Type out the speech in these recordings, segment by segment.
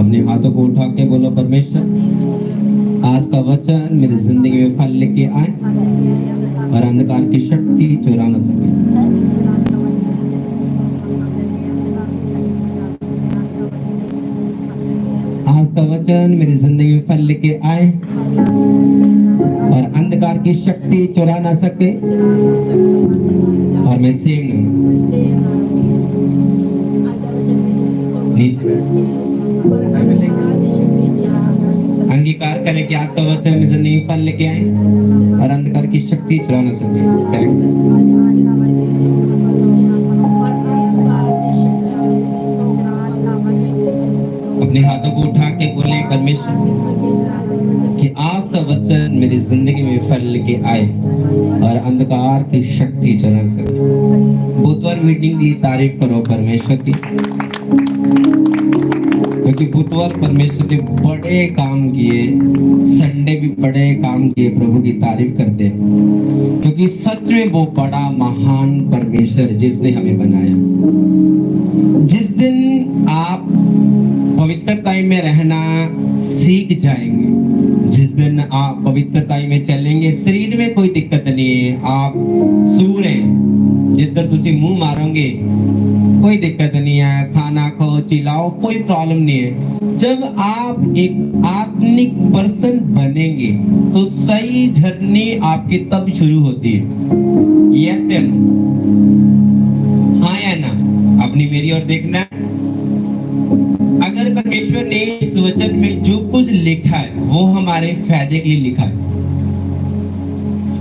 अपने हाथों को उठा के बोलो, परमेश्वर आज का वचन मेरी जिंदगी में फल लेके आए और अंधकार की शक्ति चुरा न सके। आज का वचन मेरी जिंदगी में फल लेके आए और अंधकार की शक्ति चुरा ना सके और मैं सेव न अंगीकार करें कि आज का वचन मेरी जिंदगी में फल लेके आए और अंधकार की शक्ति चुरा ना सके। अपने हाथों को उठा के बोले, परमेश्वर कि आज का वचन मेरी जिंदगी में फल लेके आए और अंधकार की शक्ति चला सके। बुधवार मीटिंग की तारीफ करो परमेश्वर की, क्योंकि बुधवार परमेश्वर ने बड़े काम किए, संडे भी बड़े काम किए, प्रभु की तारीफ करते हैं, क्योंकि सच में वो बड़ा महान परमेश्वर जिसने हमें बनाया। जिस दिन आप पवित्रता में रहना सीख जाएंगे, जिस दिन आप पवित्रता में चलेंगे, शरीर में कोई दिक्कत नहीं है, आप सूर हैं, जिधर तुसी मुंह मारोगे कोई दिक्कत नहीं है, खाना खाओ चिल्लाओ कोई प्रॉब्लम नहीं है। जब आप एक आत्मिक पर्सन बनेंगे तो सही जर्नी आपकी तब शुरू होती है। यस या नो? हाँ या ना? अपनी मेरी ओर देखना। अगर परमेश्वर ने इस वचन में जो कुछ लिखा है वो हमारे फायदे के लिए लिखा है।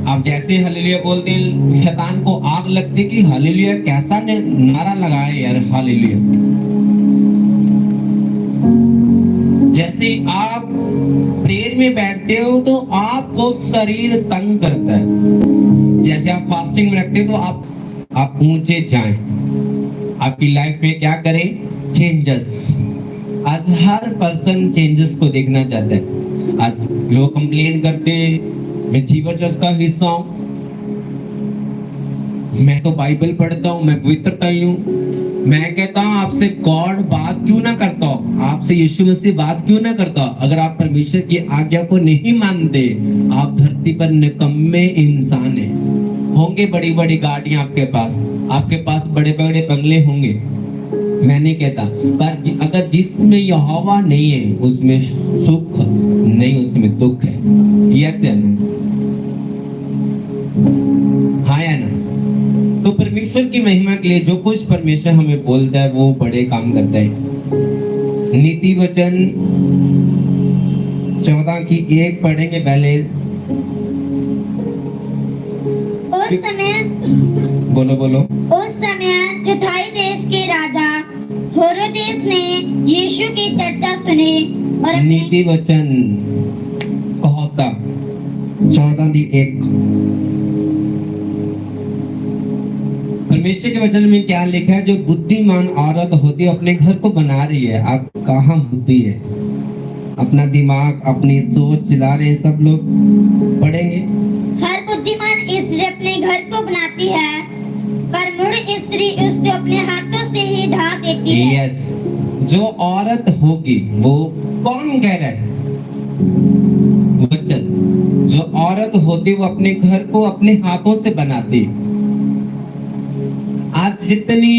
आप जैसे हालेलुया बोलते हैं, शैतान को आग लगती कि हालेलुया कैसा नारा लगाए यार, हालेलुया। जैसे आप प्रेयर में बैठते हो तो आपको शरीर तंग करता है। जैसे आप फास्टिंग में रखते हो तो आप ऊंचे जाएं, आपकी लाइफ में क्या करें? चेंजेस। आज हर पर्सन चेंजेस को देखना चाहता है। आज लोग कंप्लेन करते हैं, मैं जीवन चर्च का हिस्सा हूं, मैं तो बाइबल पढ़ता हूं, मैं पवित्रता ही हूं। मैं कहता हूं आपसे गॉड बात क्यों ना करता हो, आपसे यीशु मसीह बात क्यों ना करता हो? अगर आप परमेश्वर की आज्ञा को नहीं मानते, आप धरती पर निकम्मे इंसान हैं। होंगे बड़ी बड़ी गाड़ियां आपके पास बड़े बड़े बंगले होंगे, मैं नहीं कहता, पर अगर जिसमें यहोवा नहीं है उसमें सुख नहीं, उसमें दुख है। यस या नो? हाँ या ना? तो परमेश्वर की महिमा के लिए जो कुछ परमेश्वर हमें बोलता है वो बड़े काम करता है। नीति वचन 14:1 पढ़ेंगे पहले। उस समय बोलो। उस समय चौथाई देश के राजा हेरोदेस ने यीशु की चर्चा सुनी और नीति वचन कहता 14:1। परमेश्वर के वचन में क्या लिखा है? जो बुद्धिमान औरत होती है अपने घर को बना रही है। आप कहाँ बुद्धि है? अपना दिमाग अपनी सोच चला रहे सब लोग। पढ़ेंगे। हर बुद्धिमान स्त्री अपने घर को बनाती है, पर मूढ़ स्त्री उसको अपने हाथों से ही ढा देती है। यस, जो औरत होगी वो कौन कह रहा है? वचन। जो औरत होती वो अपने घर को अपने हाथों से बनाती। आज जितनी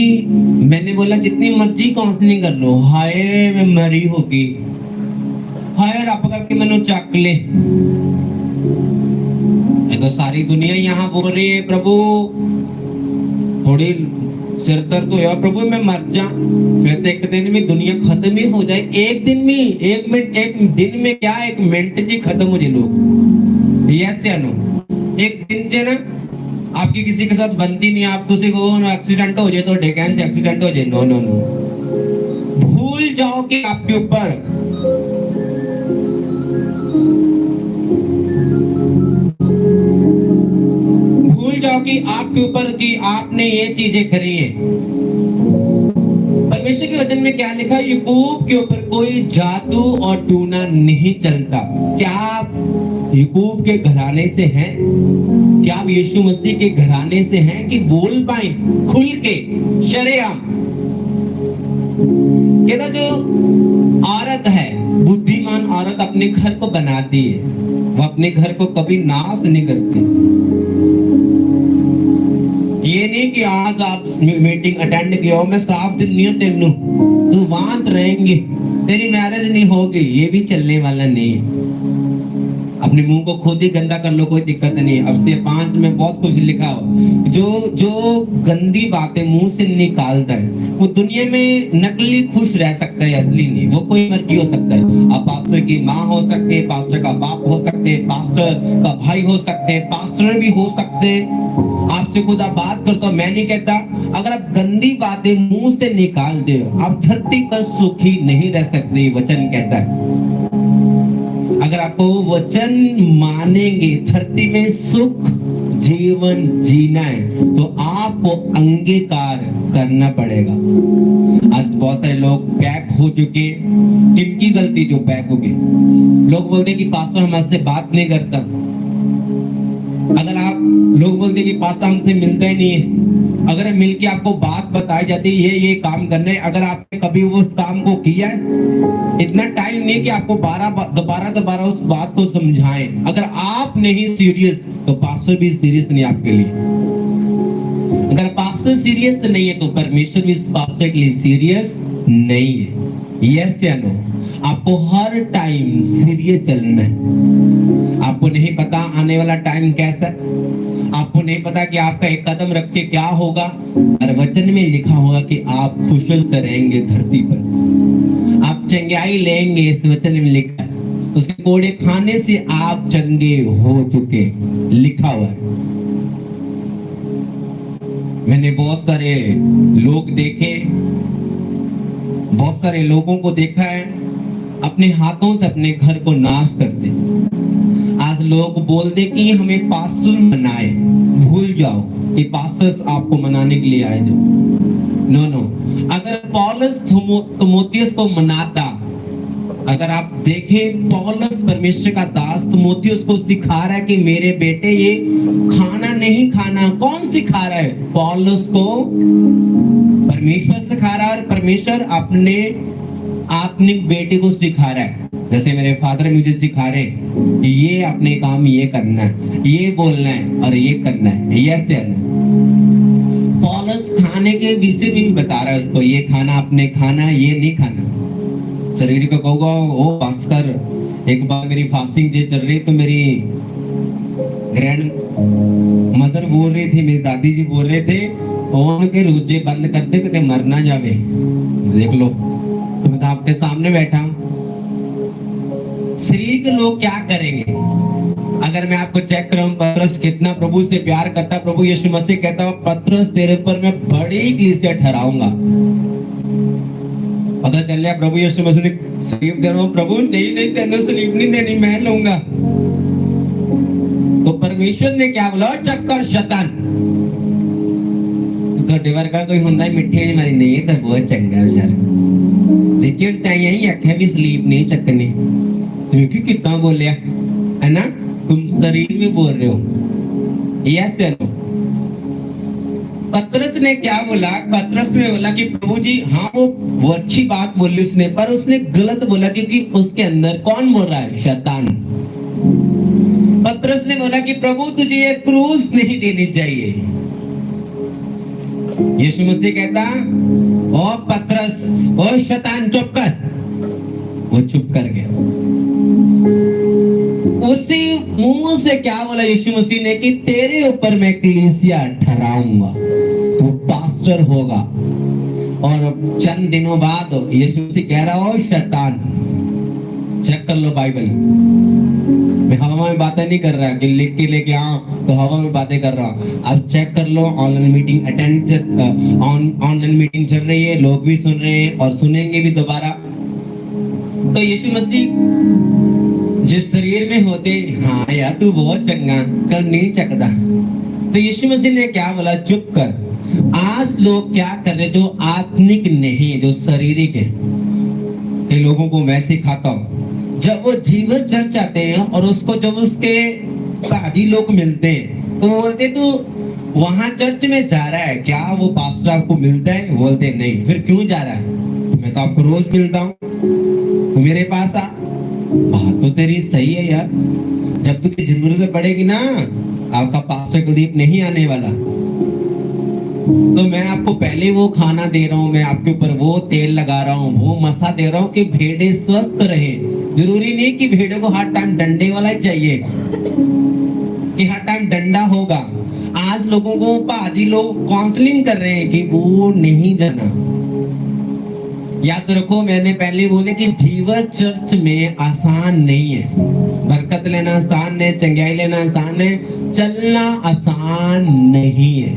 मैंने बोला जितनी मर्जी काउंसलिंग कर लो, हाय मैं मरी होगी, हाय रब करके मैंने चक ले, तो सारी दुनिया यहाँ बोल रही है प्रभु थोड़ी सिर दर्द हो या प्रभु मैं मर जा, फिर तो एक दिन में दुनिया खत्म ही हो जाए। एक दिन में, एक मिनट, एक दिन में क्या, एक मिनट जी खत्म हो जाए लोग। यस या नो? एक दिन से ना आपकी किसी के साथ बनती नहीं, आप किसी को एक्सीडेंट हो जाए तो डेकेन से एक्सीडेंट हो जाए, नो नो नो, भूल जाओ कि आपके ऊपर कि आपके ऊपर कि आपने ये चीजें करी है। परमेश्वर के वचन में क्या लिखा? याकूब के ऊपर कोई जादू और टूना नहीं चलता। क्या आप याकूब के घराने से हैं? क्या आप यीशु मसीह के घराने से हैं कि बोल पाए खुल के शरेआम? कहता जो औरत है, बुद्धिमान औरत अपने घर को बनाती है, वो अपने घर को कभी नाश नहीं करती। ये नहीं कि आज आप मीटिंग अटेंड किया हो, मैं साफ दिन नहीं तेनू तू वांत रहेंगी, तेरी मैरिज नहीं होगी, ये भी चलने वाला नहीं है। अपने मुंह को खुद ही गंदा कर लो, कोई दिक्कत नहीं। अब से 5 में बहुत कुछ लिखा हो। जो गंदी बातें मुंह से निकालता है वो दुनिया में नकली खुश रह सकता है, असली नहीं। वो कोई मर्जी हो सकता है। अब पास्टर की माँ हो सकते हैं, पास्टर का बाप हो सकते हैं, पास्टर का भाई हो सकते हैं, पास्टर भी हो सकते हैं। आपसे खुदा बात करता हूं, मैं नहीं कहता। अगर आप गंदी बातें मुंह से निकालते हो, आप धरती पर सुखी नहीं रह सकते, वचन कहता है। अगर आपको वचन मानेंगे, धरती में सुख जीवन जीना है तो आपको अंगीकार करना पड़ेगा। आज बहुत सारे लोग बैक हो चुके। किनकी गलती जो बैक हो गए? लोग बोलते कि पास्टर हमसे बात नहीं करता। अगर आप लोग बोलते कि पास्टर हमसे मिलता ही नहीं है, अगर मिलके आपको बात बताई जाती है ये काम करना है, अगर आपने कभी वो उस काम को किया है, इतना टाइम नहीं कि आपको दोबारा उस बात को समझाएं। अगर आप नहीं सीरियस तो पास्टर भी सीरियस नहीं आपके लिए। अगर पास्टर सीरियस नहीं है तो परमेश्वर भी इस पास्टर के लिए सीरियस नहीं है। यस या नो? आपको हर टाइम सीरियस चलना है। आपको नहीं पता आने वाला टाइम कैसा है, आपको नहीं पता कि आपका एक कदम रख के क्या होगा। और वचन में लिखा होगा कि आप खुशल से रहेंगे धरती पर, आप चंगाई लेंगे, इस वचन में लिखा है। उसके कोड़े खाने से आप चंगे हो चुके, लिखा हुआ है। मैंने बहुत सारे लोग देखे, बहुत सारे लोगों को देखा है अपने हाथों से अपने घर को नाश करते। आज लोग बोलते कि हमें पास्टर मनाए, भूल जाओ कि पास्टर्स आपको मनाने के लिए आए जो। नो, अगर पौलुस तीमुथियुस को मनाता, अगर आप देखें पौलुस परमेश्वर का दास तीमुथियुस को सिखा रहा है कि मेरे बेटे ये खाना नहीं खाना। कौन सिखा रहा है? पौलुस को परमेश्वर सिखा रहा है, और परमेश्वर अपने आत्मिक बेटे को सिखा रहा है। जैसे मेरे फादर मुझे सिखा रहे हैं कि ये अपने काम ये करना है, ये बोलना है और ये करना है। यस या नो? पौलुस खाने के विषय भी बता रहा है उसको, ये खाना आपने खाना, ये नहीं खाना। शरीर को कहूँगा ओ भास्कर, एक बार मेरी फास्टिंग डे चल रही तो मेरी ग्रैंड मदर बोल रही थी, मेरी दादी जी बोल रहे थे उनके रोजे बंद कर दे कि मर ना जावे। देख लो, तो मैं तो आपके सामने बैठा हूं। शरीर के लोग क्या करेंगे? अगर मैं आपको चेक करूं पतरस कितना प्रभु से प्यार करता, प्रभु यीशु मसीह कहता पतरस तेरे पर मैं बड़ी कलीसिया ठहराऊंगा। पता चल गया प्रभु यीशु मसीह ने स्लीप दे रहा हूं, प्रभु नहीं तेरे स्लीप नहीं देनी, मैं लूंगा। तो परमेश्वर ने क्या बोला? चक्कर शैतान तो डिवर का कोई हुंदा मिठे मारी नहीं तो बहुत चंगा यार। देखिए यही आख्या भी स्लीप नहीं चकनी। क्योंकि कितना बोलिया है ना, तुम शरीर में बोल रहे हो। यस चलो, पतरस ने क्या बोला? पतरस ने बोला कि प्रभु जी हाँ वो अच्छी बात बोली उसने, पर उसने गलत बोला क्योंकि उसके अंदर कौन बोल रहा है? शैतान। पतरस ने बोला कि प्रभु तुझे ये क्रूस नहीं देनी चाहिए। यीशु मसीह कहता ओ पतरस, ओ शैतान चुप कर। वो चुप कर गया। उसी मुंह से क्या बोला यीशु मसीह ने कि तेरे ऊपर मैं कलीसिया ठहराऊंगा, तू पास्टर होगा। और चंद दिनों बाद यीशु मसीह कह रहा हो शैतान। चेक कर लो बाइबल, मैं हवा में बातें नहीं कर रहा कि लिख के लेके आओ तो हवा में बातें कर रहा हूं। अब चेक कर लो, ऑनलाइन मीटिंग ऑनलाइन मीटिंग चल रही है, लोग भी सुन रहे हैं और सुनेंगे भी दोबारा। तो यीशु मसीह जिस शरीर में होते, हाँ यार तू बहुत चंगा कर नहीं चकता, तो यीशु मसीह ने क्या बोला? चुप कर। आज लोग क्या कर रहे? जो आत्मिक नहीं, जो शारीरिक है, कई लोगों को मैं सिखाता हूं, जब वो जीवन चल जाते हैं और उसको जब उसके साथी लोग मिलते हैं तो बोलते तू वहां चर्च में जा रहा है क्या? वो पास्टर आपको मिलता है? बोलते नहीं। फिर क्यों जा रहा है? मैं तो आपको रोज मिलता हूँ। तू मेरे पास आ। बात तो तेरी सही है यार, जब तुझे जरूरत पड़ेगी ना, आपका पास्टर कुलदीप नहीं आने वाला, तो मैं आपको पहले वो खाना दे रहा हूँ, मैं आपके ऊपर वो तेल लगा रहा हूँ, वो मसा दे रहा हूँ कि भेड़े स्वस्थ रहे। जरूरी नहीं कि भेड़ों को हर टाइम डंडे वाला ही चाहिए कि हर टाइम डंडा होगा। आज लोगों को पाजी लोग काउंसलिंग कर रहे हैं कि वो नहीं जाना। याद रखो, मैंने पहले बोले कि जीवन चर्च में आसान नहीं है। बरकत लेना आसान है, चंगाई लेना आसान है, चलना आसान नहीं है।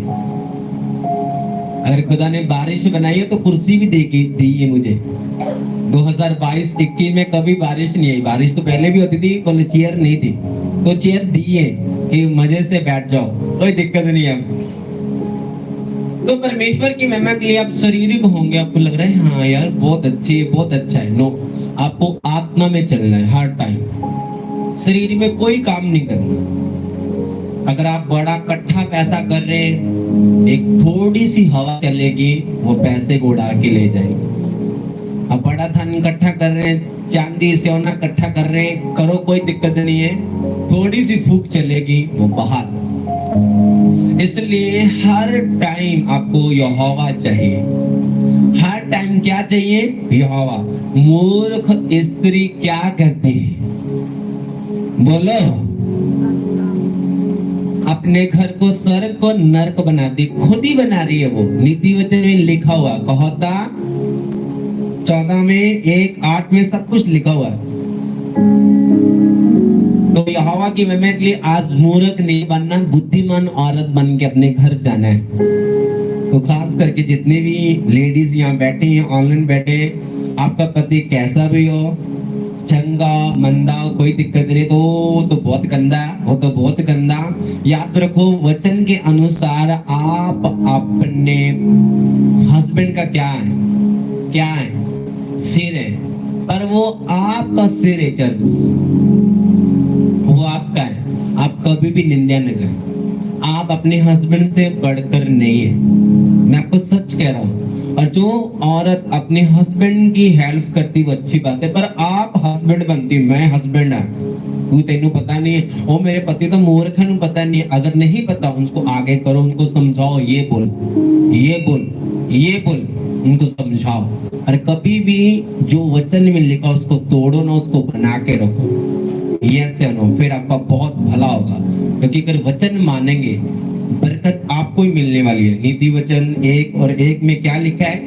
अगर खुदा ने बारिश बनाई है तो कुर्सी भी दी है मुझे। 2022-21 में कभी बारिश नहीं आई। बारिश तो पहले भी होती थी, पर चेयर नहीं थी, तो चेयर दी है कि मजे से बैठ जाओ, कोई दिक्कत नहीं है। तो परमेश्वर की महिमा के लिए आप शारीरिक होंगे, आपको लग रहा है हाँ यार बहुत अच्छी है, बहुत अच्छा है। नो, आपको आत्मा में चलना है हर टाइम, शरीर में कोई काम नहीं करना। अगर आप बड़ा इकट्ठा पैसा कर रहे हैं, एक थोड़ी सी हवा चलेगी, वो पैसे को उड़ा के ले जाएगी। अब बड़ा धन इकट्ठा कर रहे हैं, चांदी सोना इकट्ठा कर रहे हैं, करो, कोई दिक्कत नहीं है, थोड़ी सी फूक चलेगी, वो बाहर। इसलिए हर टाइम आपको यहोवा चाहिए। हर टाइम क्या चाहिए? यहोवा। मूर्ख स्त्री क्या करती है? बोलो। अपने घर को स्वर्ग को नरक बनाती, खुद ही बना रही है वो। नीति वचन में लिखा हुआ, कहता 14 में 1:8 में सब कुछ लिखा हुआ है। तो यहोवा की महिमा के लिए आज मूर्ख नहीं बनना, बुद्धिमान औरत बन के अपने घर जाना है। तो खास करके जितने भी लेडीज यहाँ बैठे हैं, ऑनलाइन बैठे हैं, आपका पति कैसा भी हो, चंगा मंदा, कोई दिक्कत नहीं, तो बहुत गंदा, वो तो बहुत गंदा, याद रखो वचन के अनुसार आप अपने हस्बैंड का क्या है? क्या है? सिर है, पर वो आपका सिर है चर्च, वो आपका है। आप कभी भी निंदा न करें। आप अपने हस्बैंड से बढ़कर नहीं है, मैं आपको सच कह रहा हूँ। और जो औरत अपने हस्बैंड की हेल्प करती वो अच्छी बात है, पर आप हस्बैंड बनती, मैं हस्बैंड है, तू तेनू पता नहीं है, वो मेरे पति तो मूर्ख है, पता नहीं है। अगर नहीं पता उनको आगे करो, उनको समझाओ, ये बोल, ये बोल, ये बोल, उनको समझाओ। और कभी भी जो वचन में लिखा उसको तोड़ो ना, उसको बना के रखो, यस या नो, फिर आपका बहुत भला होगा। क्योंकि अगर वचन मानेंगे, बरकत आपको ही मिलने वाली है। नीति वचन 1:1 में क्या लिखा है?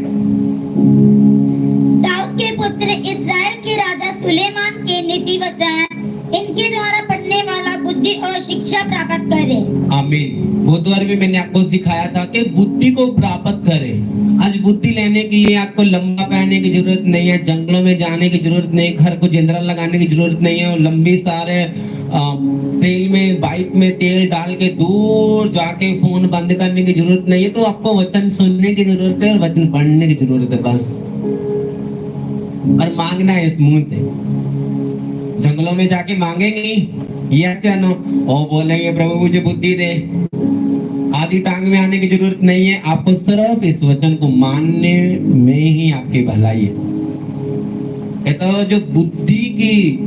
दाऊद के पुत्र इस्राएल के राजा सुलेमान के नीति वचन इनके द्वारा पढ़ने वाला बुद्धि और शिक्षा प्राप्त करे। आमीन। बुधवार भी मैंने आपको सिखाया था कि बुद्धि को प्राप्त करें। आज बुद्धि लेने के लिए आपको लंबा पहनने की जरूरत नहीं है, जंगलों में जाने की जरूरत नहीं, घर को जिंदरा लगाने की जरूरत नहीं है, लंबी सारे तेल में, बाइक में तेल डाल के दूर जाके फोन बंद करने की जरूरत नहीं है। तो आपको वचन सुनने की जरूरत है और वचन पढ़ने की जरूरत है बस, और मांगना है इस मुंह से। जंगलों में जाके मांगेंगे यस या नो, और बोलेंगे प्रभु मुझे बुद्धि दे, आधी टांग में आने की जरूरत नहीं है। आपको सिर्फ इस वचन को मानने में ही आपकी भलाई है। कहता जो बुद्धि की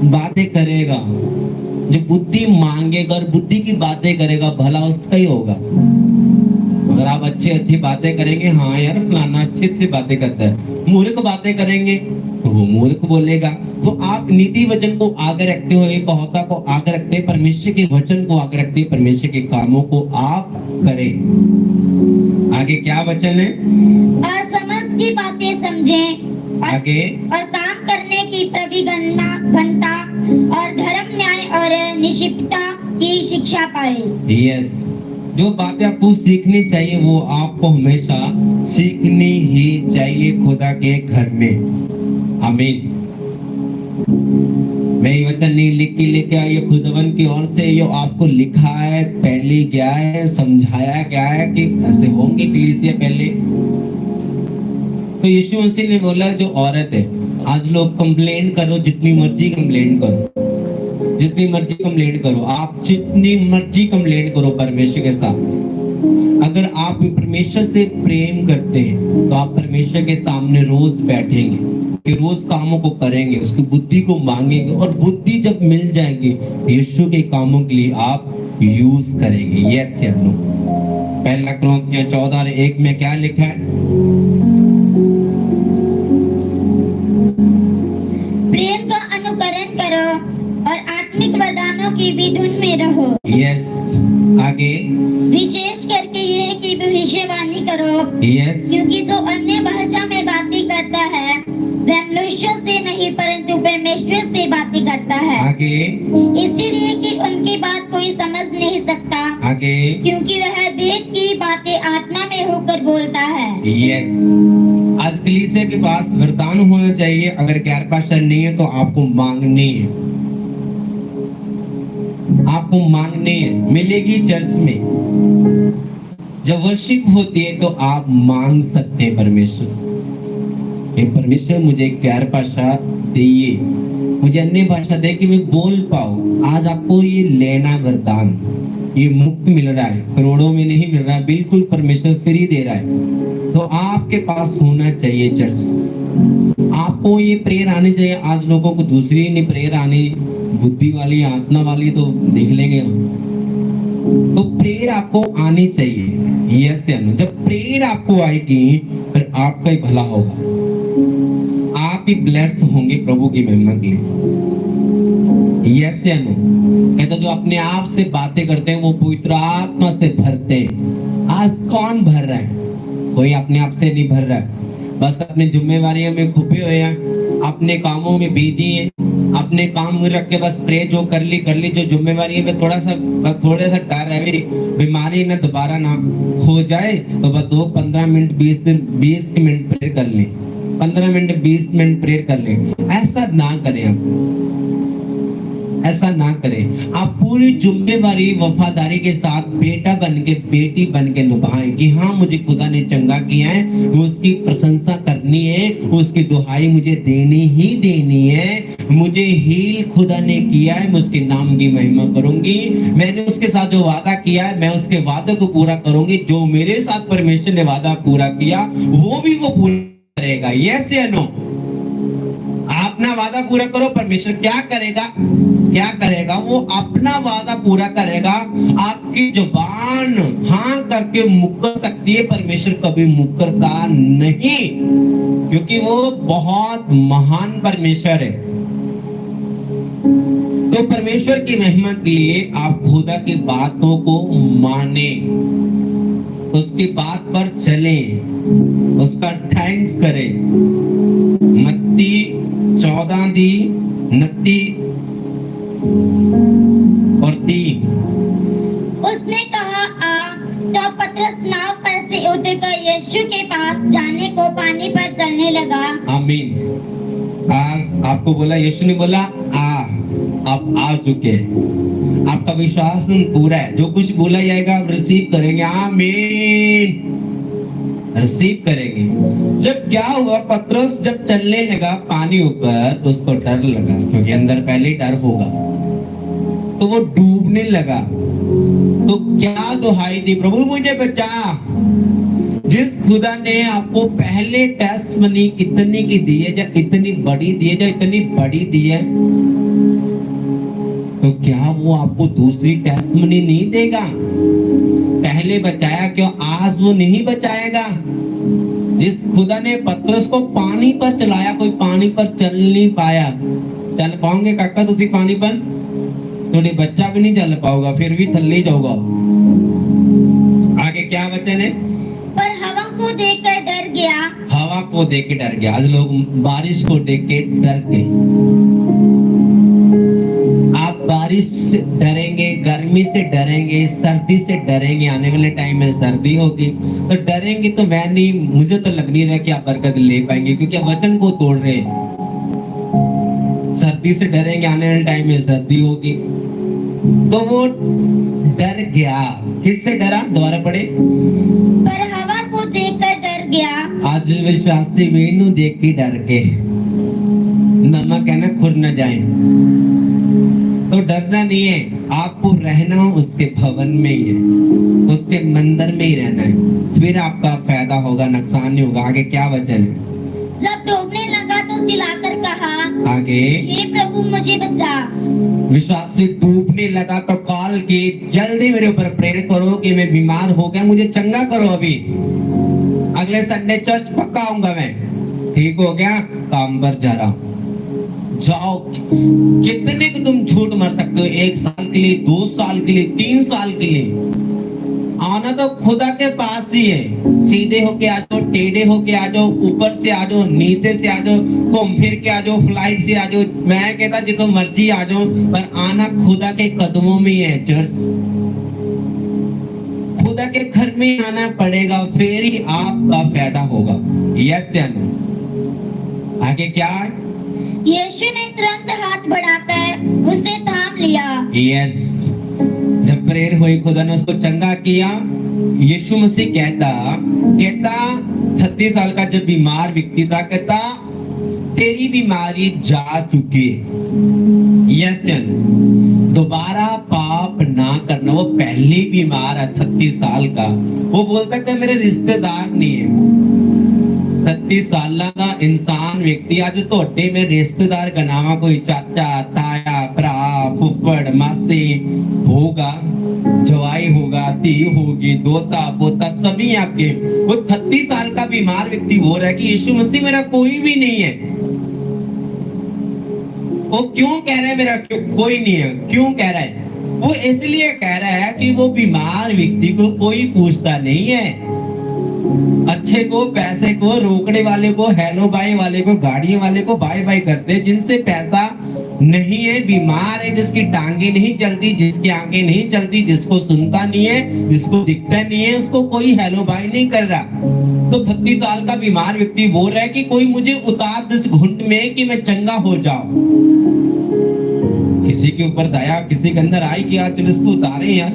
बातें करेगा, जो बुद्धि मांगेगा और बुद्धि की बातें करेगा, भला उसका ही होगा। अगर आप अच्छी अच्छी बातें करेंगे, हाँ यार फलाना अच्छी अच्छी बातें करता है, मूर्ख बातें करेंगे तो वो मूर्ख बोलेगा। तो आप नीति वचन को आगे रखते हुए, कहता को आगे रखते, परमेश्वर के वचन को आगे रखते, परमेश्वर के कामों को आप करें। आगे क्या वचन है? और समस्त की बातें समझें, आगे और काम करने की प्रविघनता और धर्म न्याय और निष्ठता की शिक्षा पाए। यस, जो बातें आपको सीखनी चाहिए वो आपको हमेशा सीखनी ही चाहिए खुदा के घर में। आमीन। मैं ये वचन नहीं लिख के लेके आई, ये खुदावन की ओर से ये आपको लिखा है, पहले गया है, समझाया गया है कि ऐसे होंगे कलीसिया पहले। तो यीशु मसीह ने बोला जो औरत है, आज लोग कंप्लेन करो, जितनी मर्जी कंप्लेन करो, जितनी मर्जी कंप्लेंट करो, आप जितनी मर्जी कंप्लेंट करो परमेश्वर के साथ। अगर आप परमेश्वर से प्रेम करते हैं तो आप परमेश्वर के सामने रोज बैठेंगे, कि रोज कामों को करेंगे, उसकी बुद्धि को मांगेंगे, और बुद्धि जब मिल जाएगी यीशु के कामों के लिए आप यूज करेंगे। यस या नो? पहला कुरिन्थियों 14:1 में क्या लिखा है? प्रेम का अनुकरण करो और आत्मिक वरदानों की भी धुन में रहो। यस, आगे। विशेष करके ये कि भविष्यवाणी करो, यस, क्योंकि जो अन्य भाषा में बातें करता है वह मनुष्यों से नहीं परंतु परमेश्वर से बातें करता है, आगे, इसीलिए कि उनकी बात कोई समझ नहीं सकता, आगे। क्योंकि वह भेद की बातें आत्मा में होकर बोलता है। यस, आज कलीसिया के पास वरदान होना चाहिए। अगर गैर भाषा नहीं है तो आपको मांगनी है, आपको मांगनी है, मिलेगी चर्च में। जब वर्शिप होती है तो आप मांग सकते हैं परमेश्वर से, परमेश्वर मुझे गैर भाषा दिए, मुझे अन्य भाषा दे कि मैं बोल पाऊं। आज आपको ये लेना वरदान, ये मुफ्त मिल रहा है, करोड़ों में नहीं मिल रहा है, बिल्कुल परमेश्वर फ्री दे रहा है। तो आपके पास होना चाहिए चर्च, आपको ये प्रेयर आनी चाहिए। आज लोगों को दूसरी नहीं प्रेयर आनी, बुद्धि वाली आत्मा वाली तो देख लेंगे, तो प्रेयर आपको आनी चाहिए। यस या नो? जब प्रेयर आपको आएगी फिर आपका ही भला होगा, आप ही ब्लेस्ड होंगे प्रभु की महिमा के लिए। यस या नो? कहते जो अपने आप से बातें करते हैं वो पवित्र आत्मा से भरते हैं। आज कौन भर रहा है? कोई अपने आप से नहीं भर रहा है, बस अपनी जिम्मेवारियों में खुपे हुए हैं, अपने कामों में बिजी हैं, अपने काम रख के बस प्रे जो कर ली, जो जिम्मेवारी में थोड़ा सा डर है बीमारी ना दोबारा ना हो जाए, तो बस 2-15 मिनट 20 मिनट प्रे कर ले, 15 मिनट 20 मिनट प्रे कर ले। ऐसा ना करें आप, ऐसा ना करें। आप पूरी जिम्मेवारी वफादारी के साथ बेटा बन के बेटी बन के निभाएं कि हाँ मुझे खुदा ने चंगा किया है, वो उसकी प्रशंसा करनी है, उसकी दुहाई मुझे देनी ही देनी है, मुझे हील खुदा ने किया है, मैं उसके नाम की महिमा करूंगी, मैंने उसके साथ जो वादा किया है मैं उसके वादे को पूरा करूंगी, जो मेरे साथ परमेश्वर ने वादा पूरा किया वो भी वो पूरा करेगा। यस या नो? अपना वादा पूरा करो, परमेश्वर क्या करेगा? क्या करेगा? वो अपना वादा पूरा करेगा। आपकी जुबान हाँ करके मुकर सकती है, परमेश्वर कभी मुकरता नहीं, क्योंकि वो बहुत महान परमेश्वर है। तो परमेश्वर की महिमा के लिए आप खुदा की बातों को माने, उसकी बात पर चले, उसका थैंक्स करें। मत्ती 14:29 और 3। उसने कहा आ, तो पतरस नाव पर से उतरकर यीशु के पास जाने को पानी पर चलने लगा। आमीन। आज आपको बोला, यीशु ने बोला आ, आप आ चुके हैं, आपका विश्वास पूरा है, जो कुछ बोला जाएगा आप रिसीव करेंगे। आमीन, रिसीव करेंगे। जब क्या हुआ, पतरस जब चलने लगा पानी ऊपर तो उसको डर लगा, क्योंकि अंदर पहले डर होगा, तो वो डूबने लगा। तो क्या दुहाई दी? प्रभु मुझे बचा। जिस खुदा ने आपको पहले टेस्ट मनी इतनी की दी है, जो इतनी बड़ी दी है, जो इतनी बड़ी दी है, तो क्या वो आपको दूसरी टेस्ट मनी नहीं देगा? पहले बचाया क्यों, आज वो नहीं बचाएगा? जिस खुदा ने पतरस को पानी पर चलाया, कोई पानी पर चल नहीं पाया। चल पाओगे काका तुसी पानी पर? थोड़ी बच्चा भी नहीं चल पाओगा, फिर भी थल्ले जाओगा। आगे क्या वचन है? पर हवा को देखकर डर गया। हवा को देख के डर गया। आज लोग बारिश को देख के डर गए। आप बारिश से डरेंगे, गर्मी से डरेंगे, सर्दी से डरेंगे, आने वाले टाइम में सर्दी होगी तो डरेंगे। तो मैं नहीं, मुझे तो लग नहीं रहा कि आप बरकत ले पाएंगे, क्योंकि आप वचन को तोड़ रहे हैं। सर्दी से डरेंगे, आने वाले टाइम में सर्दी होगी। तो वो डर गया। किससे डरा? दोबारा पढ़े। पर हवा को देखकर डर गया। आज विश्वासी वेणु देख के डर के नमक है ना खुर न जाए। तो डरना नहीं है, आपको रहना उसके भवन में ही है, उसके मंदिर में ही रहना है, फिर आपका फायदा होगा, नुकसान नहीं होगा। आगे क्या वचन है? जब डूबने लगा तो और चिल्लाकर कहा, आगे हे प्रभु मुझे बचा। विश्वास से डूबने लगा तो कॉल की, जल्दी मेरे ऊपर प्रेयर करो कि मैं बीमार हो गया, मुझे चंगा करो, अभी अगले संडे चर्च पक्का आऊंगा मैं। ठीक हो गया, काम पर जा रहा हूं। जाओ, कितने को तुम झूठ मार सकते हो? 1 साल के लिए, 2 साल के लिए, 3 साल के लिए। आना तो खुदा के पास ही है। सीधे होके आ जाओ, टेढ़े होके आ जाओ, ऊपर से आ जाओ, नीचे से आ जाओ, घूम फिर के आ जाओ, फ्लाइट से आ जाओ, मैं कहता जितो मर्जी आ जाओ, पर आना खुदा के कदमों में है। चर्च खुदा के घर में आना पड़ेगा, फिर ही आपका फायदा होगा। यस या नो? आगे क्या है? यीशु ने तुरंत हाथ बढ़ाकर उसे थाम लिया। यस, जब प्रेयर हुई, खुदा ने उसको चंगा किया। यीशु मसीह कहता 36 साल का जब बीमार व्यक्ति था, कहता तेरी बीमारी जा चुकी है। यस, दोबारा पाप ना करना। वो पहले बीमार है 36 साल का, वो बोलता कि मेरे रिश्तेदार नहीं है। 36 साल का इंसान व्यक्ति आज तोड़े में रिश्तेदार का नाम कोई चाचा, ताया, भरा, फुफड़, मासी होगा, जवाई होगा, धी होगी, दोता पोता सभी आपके। वो 36 साल का बीमार व्यक्ति बोल रहा है कि यीशु मसीह मेरा कोई भी नहीं है। वो क्यों कह रहा है मेरा कोई नहीं है? क्यों कह रहा है? वो इसलिए कह रहा है कि वो बीमार व्यक्ति को कोई पूछता नहीं है। अच्छे को, पैसे को, रोकने वाले को, हेलो बाय वाले को, गाड़ियों वाले को बाय बाय करते। जिनसे पैसा नहीं है, बीमार है, जिसकी टांगे नहीं चलती, जिसकी आंखें नहीं चलती, जिसको सुनता नहीं है, जिसको दिखता नहीं है, उसको कोई हेलो बाय नहीं कर रहा। तो 36 साल का बीमार व्यक्ति बोल रहा है कि कोई मुझे उतार दे इस घुंट में कि मैं चंगा हो जाऊं। किसी के ऊपर दया किसी के अंदर आई कि आज चलो इसको उतारे यार,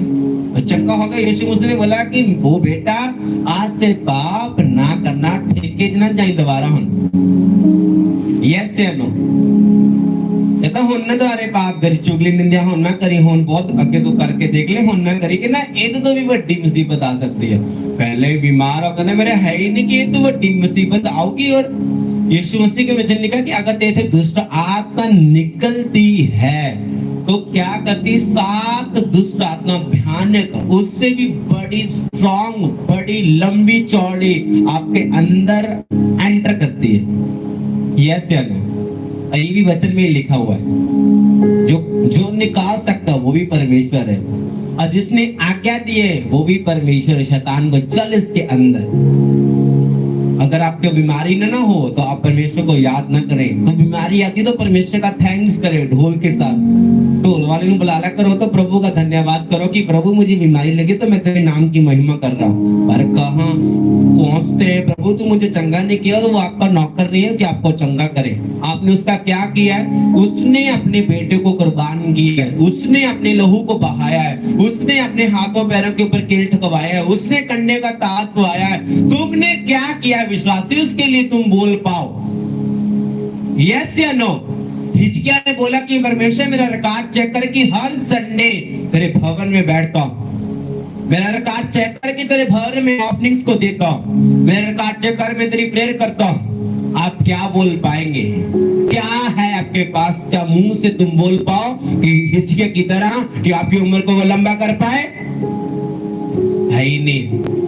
चंगा होगा। यीशु मसीह ने बोला कि वो बेटा आज से पाप ना करना, ठेके ना जाए दोबारा। यस या नो? कहता हुन ना दोबारे पाप करी, चुगली निंदा हुन ना करी, हुन बहुत अगे तो करके देख ले, हुन ना करी कि ना ये तो भी बड़ी मुसीबत आ सकती है। पहले ही बीमार हो, कहते मेरे है ही नहीं कि ये तो बड़ी मुसीबत आओगी। और यीशु मसीह के वचन लिखा कि अगर तेरे से दुष्ट आत्मा निकलती है तो क्या करती? 7 दुष्ट आत्मा भयानक, उससे भी बड़ी स्ट्रॉन्ग, बड़ी लंबी चौड़ी आपके अंदर एंटर करती है। यस या नो? ये भी वचन में लिखा हुआ है। जो निकाल सकता वो भी परमेश्वर है, और जिसने आज्ञा दी है वो भी परमेश्वर। शैतान को चल इसके अंदर। अगर आपको बीमारी ना हो तो आप परमेश्वर को याद ना करें। तो बीमारी आती तो परमेश्वर का थैंक्स करें ढोल के साथ। ढोल वाले को बुलाया करो तो प्रभु का धन्यवाद करो कि प्रभु मुझे बीमारी लगी तो मैं तेरे नाम की महिमा कर रहा हूँ। पर कहाँ पहुंचते हैं, प्रभु तू मुझे चंगा नहीं किया, तो वो आपका नौकर नहीं है कि आपको चंगा करे। आपने उसका क्या किया है? उसने अपने बेटे को कुर्बान किया है, उसने अपने लहू को बहाया है, उसने अपने हाथों पैरों के ऊपर कील ठकवाया है, उसने कंधे का ताज पवाया है। तुमने क्या किया विश्वासी उसके लिए तुम बोल पाओ? यस या नो? हिजकिय्याह ने बोला कि परमेश्वर मेरा रिकॉर्ड चेक कर कि हर संडे तेरे भवन में बैठता हूं, मेरा रिकॉर्ड चेक करके तेरे भवन में ऑफरिंग्स को देता हूं, मेरा रिकॉर्ड चेक कर मैं तेरी प्रेयर करता हूं। आप क्या बोल पाएंगे? क्या है आपके पास? क्या मुंह से तुम बोल पाओ कि हिजकिय्याह की तरह कि आपकी उम्र को वो लंबा कर पाए? है ही नहीं।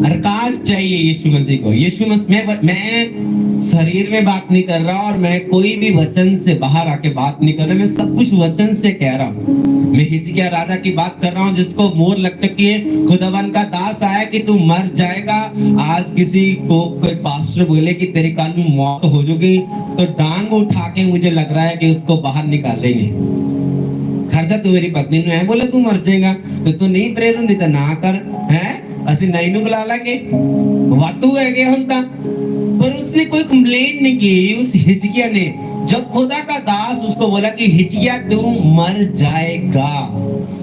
रिकॉर्ड चाहिए यीशु मसीह को। यीशु मसीह, मैं शरीर में बात नहीं कर रहा और मैं कोई भी वचन से बाहर आके बात नहीं कर रहा, मैं सब कुछ वचन से कह रहा हूँ। मैं हिजकिय्याह राजा की बात कर रहा हूँ जिसको मोर लग चुकी है। खुदावन का दास आया कि तू मर जाएगा। आज किसी को कोई पास्टर बोले कि तेरे काल में मौत हो जाएगी तो डांग उठा के मुझे लग रहा है कि उसको बाहर निकालेंगे। खर्चा तू मेरी पत्नी ने है, बोले तू मर जाएगा तो तू नहीं प्रेर होती तो ना कर है, असि नहीं नु बुला लागे वातू है गया होता। पर उसने कोई कंप्लेंट नहीं की उस हिजकिय्याह ने। जब खुदा का दास उसको बोला कि हिजकिय्याह तू मर जाएगा,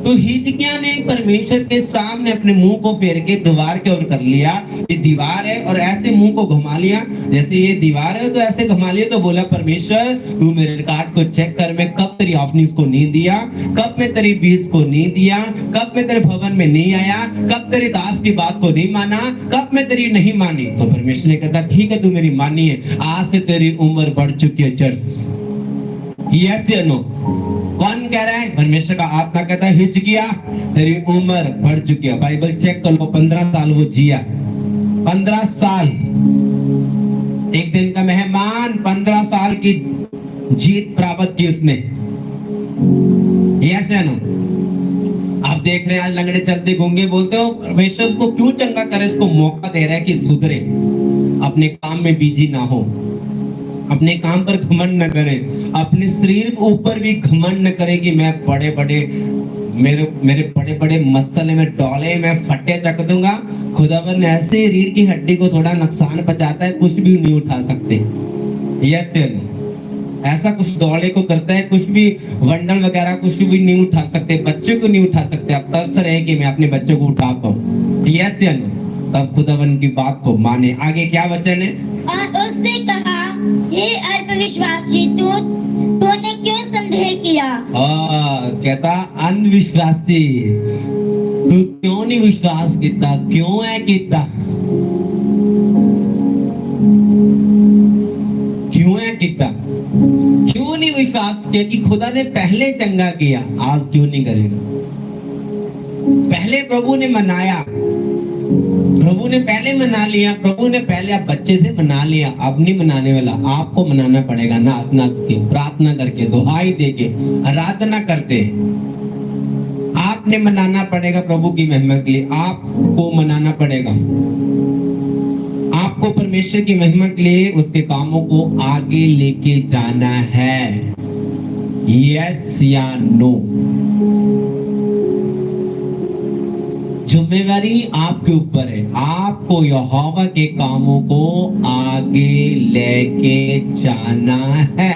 तो हिजकिय्याह ने परमेश्वर के सामने अपने मुंह को फेर के दीवार के ओर कर लिया। ये दीवार है और ऐसे मुंह को घुमा लिया, जैसे ये दीवार है तो ऐसे घुमा लिया। तो बोला परमेश्वर तू मेरे रिकॉर्ड को चेक कर, मैं कब तेरी ऑफरिंग्स को नहीं दिया, कब मैं तेरी बीज को नहीं दिया, कब मैं तेरे भवन में नहीं आया, कब तेरे दास की बात को नहीं माना, कब मैं तेरी नहीं मानी। तो परमेश्वर ने कहा ठीक है तू मेरी मानिए आज से तेरी उम्र बढ़ चुकी है चर्च। यस या नो? कौन कह रहा है? परमेश्वर का आत्मा कहता है हिजकिया तेरी उम्र बढ़ चुकी है। बाइबल चेक कर लो, 15 साल वो जिया, 15 साल, एक दिन का मेहमान, 15 साल की जीत प्राप्त की उसने। यस या नो? आप देख रहे हैं आज लंगड़े चलते गूंगे बोलते हो, परमेश्वर को क्यों चंगा करे? इसको मौका दे रहा है कि सुधरे, अपने काम में बिजी ना हो, अपने काम पर घमंड न करे, अपने शरीर के ऊपर भी घमंड न करे कि मैं बड़े बड़े मेरे बड़े बड़े मसल में डोले, मैं फटे चक दूंगा। खुदावन ऐसे रीढ़ की हड्डी को थोड़ा नुकसान पहुंचाता है, कुछ भी नहीं उठा सकते। यस या नो? ऐसा कुछ दौड़े को करता है, कुछ भी वंडल वगैरह कुछ भी नहीं उठा सकते, बच्चे को नहीं उठा सकते। अब तरस रहे कि मैं अपने बच्चों को उठा पाऊं। यस या नो? तब खुदावन की बात को माने। आगे क्या वचन है? और उसने कहा, हे अल्पविश्वासी, तूने क्यों संदेह किया? कहता अंधविश्वासी, तू क्यों नहीं विश्वास किया? क्यों है किया? क्यों है किया? क्यों नहीं विश्वास किया कि खुदा ने पहले चंगा किया, आज क्यों नहीं करेगा? पहले प्रभु ने मनाया, प्रभु ने पहले मना लिया, प्रभु ने पहले आप बच्चे से मना लिया, अब नहीं मनाने वाला, आपको मनाना पड़ेगा। नाच नाच के, प्रार्थना करके, दुहाई देके, आराधना करते आपने मनाना पड़ेगा। प्रभु की महिमा के लिए आपको मनाना पड़ेगा। आपको परमेश्वर की महिमा के लिए उसके कामों को आगे लेके जाना है। यस या नो? जिम्मेवारी आपके ऊपर है, आपको यहोवा के कामों को आगे लेके जाना है।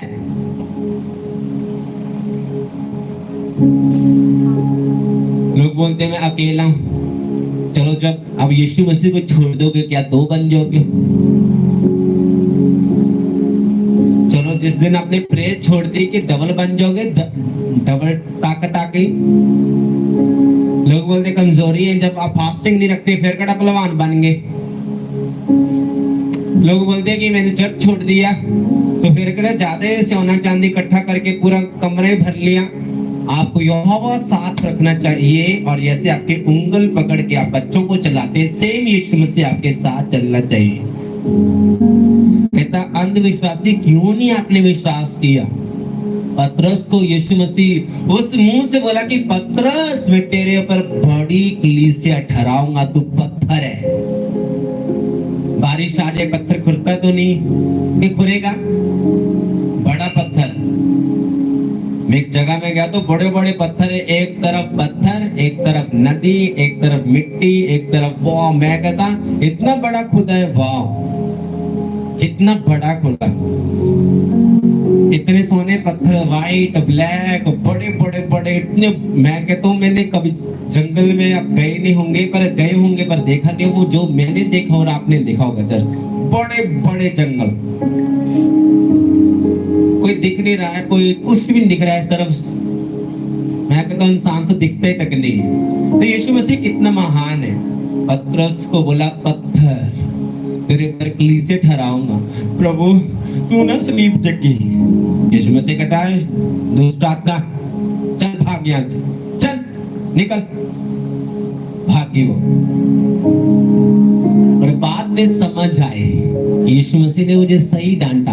लोग बोलते हैं मैं अकेला हूं। चलो जब अब यीशु मसीह को छोड़ दोगे क्या दो बन जाओगे? चलो जिस दिन आपने प्रेयर छोड़ दी कि डबल बन जाओगे, डबल ताकत आ गई। लोग बोलते कमजोरी है, जब आप फास्टिंग नहीं रखते फिर कड़ा पहलवान बन गए। लोग बोलते हैं कि मैंने चर्च छोड़ दिया तो फिर कड़ा ज्यादा सोना चांदी इकट्ठा करके पूरा कमरे भर लिया। आपको यहोवा साथ रखना चाहिए, और जैसे आपके उंगल पकड़ के आप बच्चों को चलाते, सेम यीशु मसीह आपके साथ चलना चाहिए। कहता अंधविश्वासी, क्यों नहीं आपने विश्वास किया? पतरस को यीशु मसीह उस मुंह से बोला कि पतरस मैं तेरे ऊपर बड़ी कलीसिया ठहराऊंगा, तू पत्थर है। बारिश आ जाए पत्थर खुरता तो नहीं कि खुरेगा? बड़ा पत्थर। मैं एक जगह में गया तो बड़े बड़े पत्थर है, एक तरफ पत्थर, एक तरफ नदी, एक तरफ मिट्टी, एक तरफ वाह। मैं कहता इतना बड़ा खुदा है, वाह इतना बड़ा खुदा। इतने सोने पत्थर, वाइट ब्लैक, बड़े बड़े बड़े इतने। मैं कहता हूँ मैंने कभी जंगल में अब गए नहीं होंगे, पर गए होंगे पर देखा नहीं। वो जो मैंने देखा और आपने देखा होगा चर्च, बड़े बड़े जंगल, कोई दिख नहीं रहा है, कोई कुछ भी नहीं दिख रहा है इस तरफ। मैं कहता हूँ इंसान तो दिखता ही तक नहीं है। तो यीशु मसीह कितना महान है। पतरस को बोला पत्थर तेरे पर कलीसिया ठहराऊंगा। प्रभु तू ना सलीब चकी। यीशु मसीह कहता है दुष्ट आत्मा चल भाग यहाँ से, चल निकल। भागी वो। और बाद में समझ आए यीशु मसीह ने मुझे सही डांटा।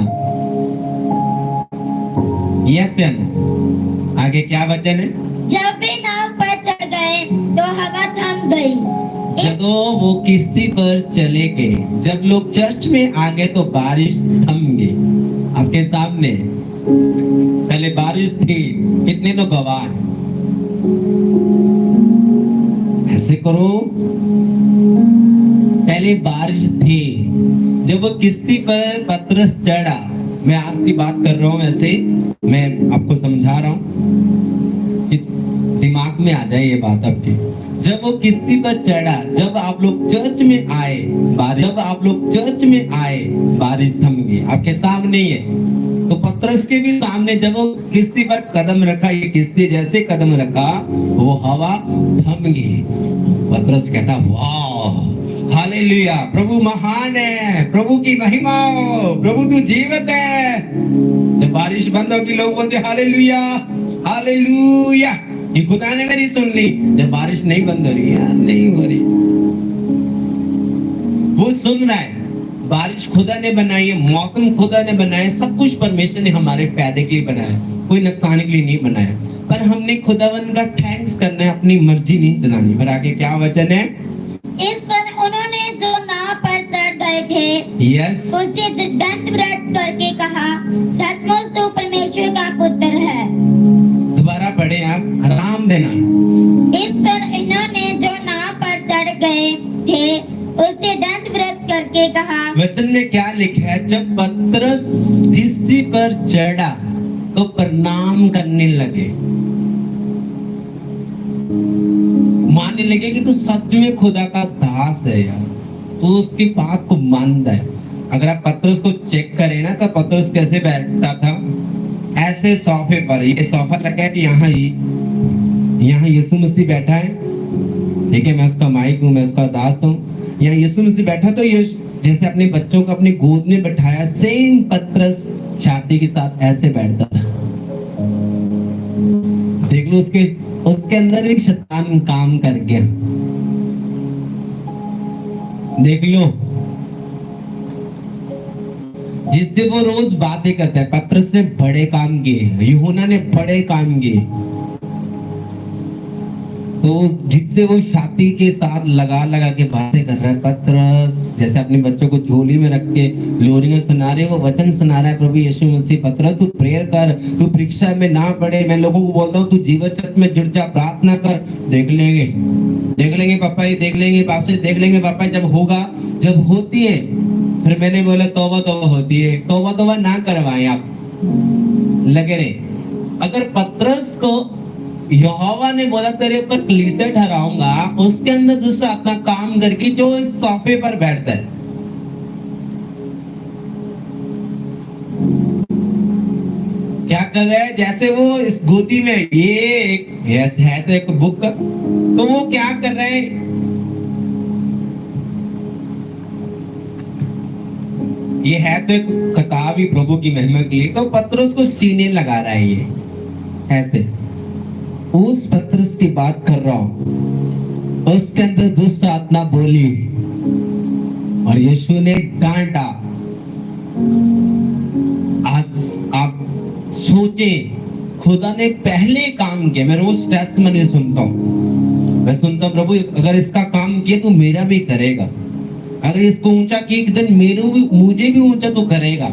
यस या नो? आगे क्या वचन है? जब वे नाव पर चढ़ गए तो हवा थम गई। जब वो किश्ती पर चले गए, जब लोग चर्च में आ गए तो बारिश थम गई। आपके सामने पहले बारिश थी, कितने लोग गवाह हैं? ऐसे करो, पहले बारिश थी। जब वो किश्ती पर पतरस चढ़ा, मैं आज की बात कर रहा हूं, ऐसे मैं आपको समझा रहा हूं कि दिमाग में आ जाए ये बात आपके। जब वो किश्ती पर चढ़ा, जब आप लोग चर्च में आए बारिश, जब आप लोग चर्च में आए बारिश थम गई। आपके सामने ही है। तो पतरस के भी सामने जब वो किश्ती पर कदम रखा, ये किश्ती जैसे कदम रखा वो हवा थम गई। पतरस कहता वाह हालेलुया। प्रभु महान है, प्रभु की महिमा हो, प्रभु तू जीवित है। जब बारिश बंद होगी लोग बोलते हालेलुया हालेलुया। ये खुदा ने मेरी सुन ली। जब बारिश नहीं बंद हो रही यार, नहीं हो रही, वो सुन रहा है। बारिश खुदा ने बनाई है, मौसम खुदा ने बनाया, सब कुछ परमेश्वर ने हमारे फायदे के लिए बनाया, कोई नुकसान के लिए नहीं बनाया। पर हमने खुदावन का थैंक्स करना है, अपनी मर्जी नहीं चलानी। पर आगे क्या वचन है? इस पर उन्होंने जो नाव पर चढ़ गए थे यस, उससे दंडवत करके कहा, सचमुच तो परमेश्वर का पुत्र है। दोबारा पढ़े आप, आराम देना। इस पर इन्होंने जो नाव पर चढ़ गए थे उससे दंडवत करके कहा। वचन में क्या लिखा है? जब पतरस किसी पर चढ़ा तो प्रणाम करने लगे, मानने लगे कि तू सच में खुदा का दास है यार, तू उसकी बात को मानता है। अगर आप पतरस को चेक करें ना तो पतरस कैसे बैठता था? ऐसे सोफे पर। ये सोफा लगा है कि यहाँ यीशु मसीह बैठा है, ठीक है, मैं उसका माइक हूँ, मैं उसका दास हूँ। यहाँ यीशु मसीह बैठा तो ये जैसे अपने बच्चों को अपनी गोद में बैठाया, सेम पतरस छाती के साथ ऐसे बैठता था। देख लो उसके अंदर एक शैतान काम कर गया। देख लो, जिससे वो रोज बातें करता है। पतरस ने बड़े काम किए, यूहन्ना ने बड़े काम किए, तो जिससे वो छाती के साथ लगा लगा के बातें कर रहा है। पतरस जैसे अपने बच्चों को झोली में रख के लोरियां सुना रहे, वो वचन सुना रहा है प्रभु यीशु मसीह। पतरस तू प्रेयर कर, तू परीक्षा में ना पड़े। मैं लोगों को बोलता हूँ तू जीवचक्र में जुट जा, प्रार्थना कर, देख लेंगे पापा, ये देख लेंगे पासे, देख लेंगे पापा। जब होगा, जब होती है, फिर मैंने बोला तौबा तौबा होती है। तौबा ना करवाएं आप, लगे रहे। अगर पतरस को यहोवा ने बोला तेरे ऊपर कलीसिया ठहराऊंगा, उसके अंदर दूसरा आत्मा काम करके जो इस सोफे पर बैठता है, क्या कर रहा है? जैसे वो इस गोदी में ये है तो एक बुक, तो वो क्या कर रहे हैं? ये है तो एक किताब ही प्रभु की महिमा के लिए, तो पतरस को सीने लगा रहा है ये ऐसे। उस पतरस की बात कर रहा हूं, उसके अंदर दुष्ट आत्मा बोली और यीशु ने डांटा। आज आप सोचे, खुदा ने पहले काम किया। मैं रोज टेस्टमनी सुनता हूं, मैं सुनता हूं प्रभु अगर इसका काम किया तो मेरा भी करेगा, अगर इसको ऊंचा किया एक दिन मुझे भी ऊंचा तो करेगा।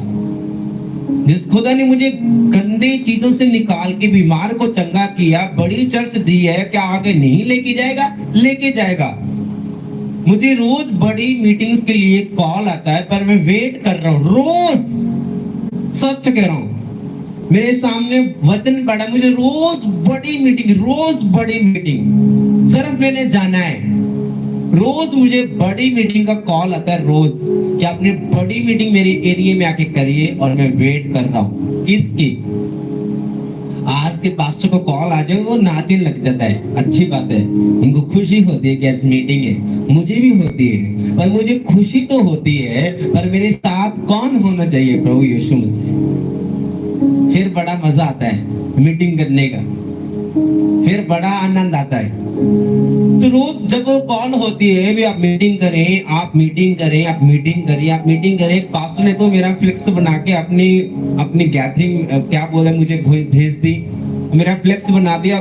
जिस खुदा ने मुझे गंदे चीजों से निकाल के बीमार को चंगा किया, बड़ी चर्च दी है, क्या आगे नहीं लेके जाएगा? लेके जाएगा। मुझे रोज बड़ी मीटिंग्स के लिए कॉल आता है, पर मैं वेट कर रहा हूँ रोज। सच कह रहा हूँ, मेरे सामने वचन पड़ा, मुझे रोज बड़ी मीटिंग सिर्फ मैंने जाना है। रोज मुझे बड़ी मीटिंग का कॉल आता है रोज, कि आपने बड़ी मीटिंग मेरी एरिया में आके करिए, और मैं वेट कर रहा हूँ किसकी? आज के पास्टर को कॉल आ जाए, वो नाचने लग जाता है, अच्छी बात है, उनको खुशी होती है कि आज मीटिंग है, मुझे भी होती है। पर मुझे खुशी तो होती है, पर मेरे साथ कौन होना चाहिए? प्रभु यीशु मसीह। फिर बड़ा मजा आता है मीटिंग करने का, फिर बड़ा आनंद आता है। तो रोज जब वो कॉल होती है भी आप मीटिंग करें, आप मीटिंग करें, आप मीटिंग करें, आप मीटिंग करें। पास्टर ने तो मेरा फ्लेक्स बना के अपनी गैदरिंग क्या बोला मुझे भेज दी, मेरा फ्लेक्स बना दिया,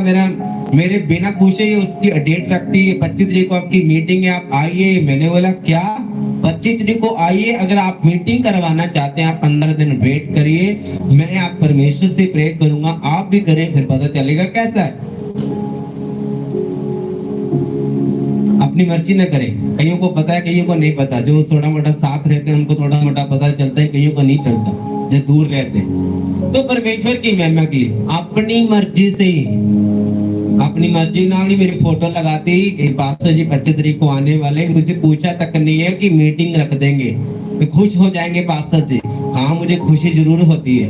मेरे बिना पूछे ही उसकी डेट रख दी, 25 तारीख को आपकी मीटिंग है, आप आइए। मैंने बोला क्या 25 तारीख को आइए? अगर आप मीटिंग करवाना चाहते हैं आप 15 दिन वेट करिए, मैं आप परमेश्वर से प्रे करूंगा, आप भी करें, फिर पता चलेगा कैसा है। अपनी मर्जी न करें। कईयों को पता है, कईयों को नहीं पता। जो थोड़ा मोटा साथ रहते हैं उनको थोड़ा मोटा पता चलता है, कईयों को नहीं चलता जो दूर रहते। तो परमेश्वर की महिमा के लिए अपनी मर्जी से ही, अपनी मर्जी ना ही मेरी फोटो लगाती, पास्टर जी 25 तारीख को आने वाले, मुझे पूछा तक नहीं है कि मीटिंग रख देंगे, तो खुश हो जाएंगे पास्टर जी। हाँ, मुझे खुशी जरूर होती है,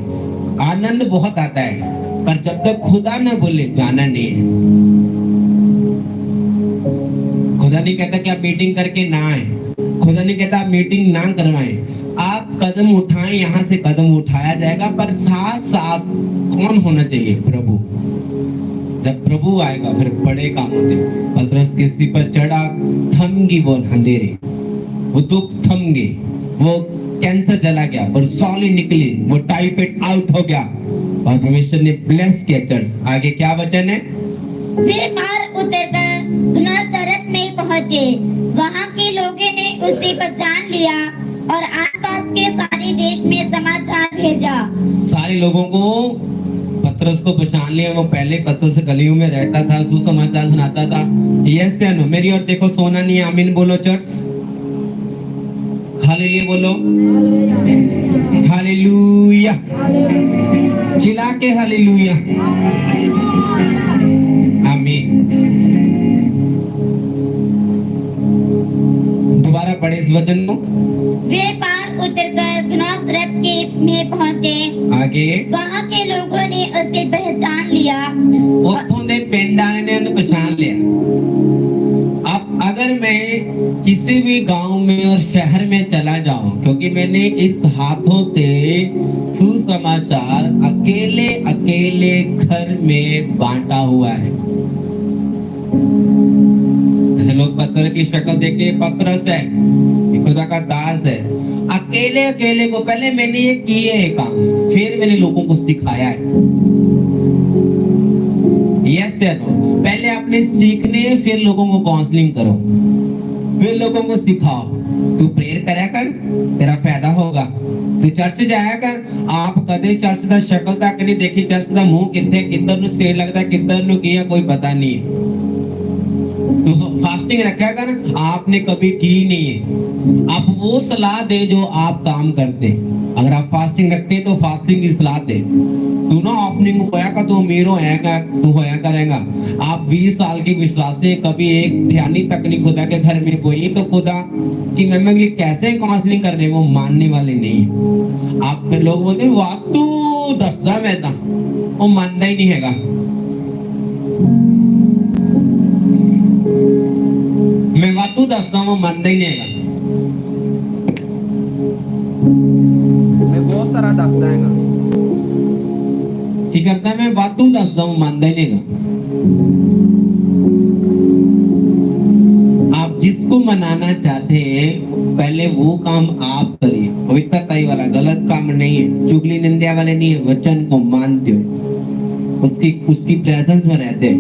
आनंद बहुत आता है, पर जब तक खुदा न बोले जाना नहीं है। खुदा नहीं कहता कि आप मीटिंग करके ना आए, खुदा नहीं कहता आप मीटिंग ना करवाएं, आप कदम उठाएं, यहाँ से कदम उठाया जाएगा, पर साथ साथ कौन होना चाहिए? प्रभु। जब प्रभु आएगा फिर बड़े काम होते। पतरस किसी पर चढ़ा, थम गई वो अंधेरे, वो दुख थम गए, वो कैंसर चला गया, वो सॉली निकली, वो टाइफाइड आउट हो गया और परमेश्वर ने ब्लेस किया चर्च। आगे क्या वचन है? वे पार उतरकर गन्नेसरत में पहुंचे। वहां के लोगों ने उसे पहचान लिया और आसपास के सारे देश में समाचार भेजा। सारे लोगों को पतरस को पहचान लिया। वो पहले पतरस गलियों में रहता था, सुसमाचार सुनाता था। यस या नो? मेरी और देखो, सोना नहीं। आमीन बोलो चर्च। हालेलुया बोलो। हालेलुया। चिल्ला के हालेलुया। आमीन। दोबारा पढ़े इस वचन को। वे पार उतरकर गन्नेसरत में पहुंचे। आगे वहां के लोगों ने उसे पहचान लिया। उतों दे पिंड वाले ने उन्हें पहचान लिया। अब अगर मैं किसी भी गांव में और शहर में चला जाऊं, क्योंकि मैंने इस हाथों से सुसमाचार अकेले अकेले घर में बांटा हुआ है। जैसे लोग पत्थर की शक्ल देख के पतरस है, ये खुदा का दास है, अकेले अकेले को पहले मैंने ये किए है काम, फिर मैंने लोगों को सिखाया है। यस या नो? पहले आपने सीखने, फिर लोगों को काउंसलिंग करो, फिर लोगों को सिखाओ। तू प्रेयर करा कर, तेरा फायदा होगा। तू चर्च जाया कर। आप कदे चर्च दा शक्ल तक नहीं देखी, चर्च दा मुंह किथे किधर नु सेड़ लगता, किधर नु किया कोई पता नहीं है। तू फास्टिंग रखा कर, आपने कभी की नहीं है। आप वो सलाह दे जो आप काम करते। अगर आप फास्टिंग रखते हैं तो फास्टिंग की सलाह दे। तू ना ऑफनिंग होया कर, तो अमीर होएगा, तू होया करेगा। आप 20 साल की विश्वास से कभी एक ध्यानी तक नहीं खुदा के घर में कोई, तो खुदा की महिमा के लिए कैसे काउंसलिंग कर रहे, वो मानने वाले नहीं है। आप लोग बोलते वातू दसदा मैं था, वो मानता ही नहीं हैगा। मैं वातू दसदा हूं, वो मानता ही नहीं हैगा। मैं बहुत सारा दसदा हैगा, की करता है, मैं वातू दसदा हूं, मानता ही नहीं हैगा। आप जिसको मनाना चाहते हैं पहले वो काम आप करिए। पवित्रता वाला गलत काम नहीं है, चुगली निंदा वाले नहीं है। वचन को मानते हो, उसकी प्रेजेंस में रहते हैं।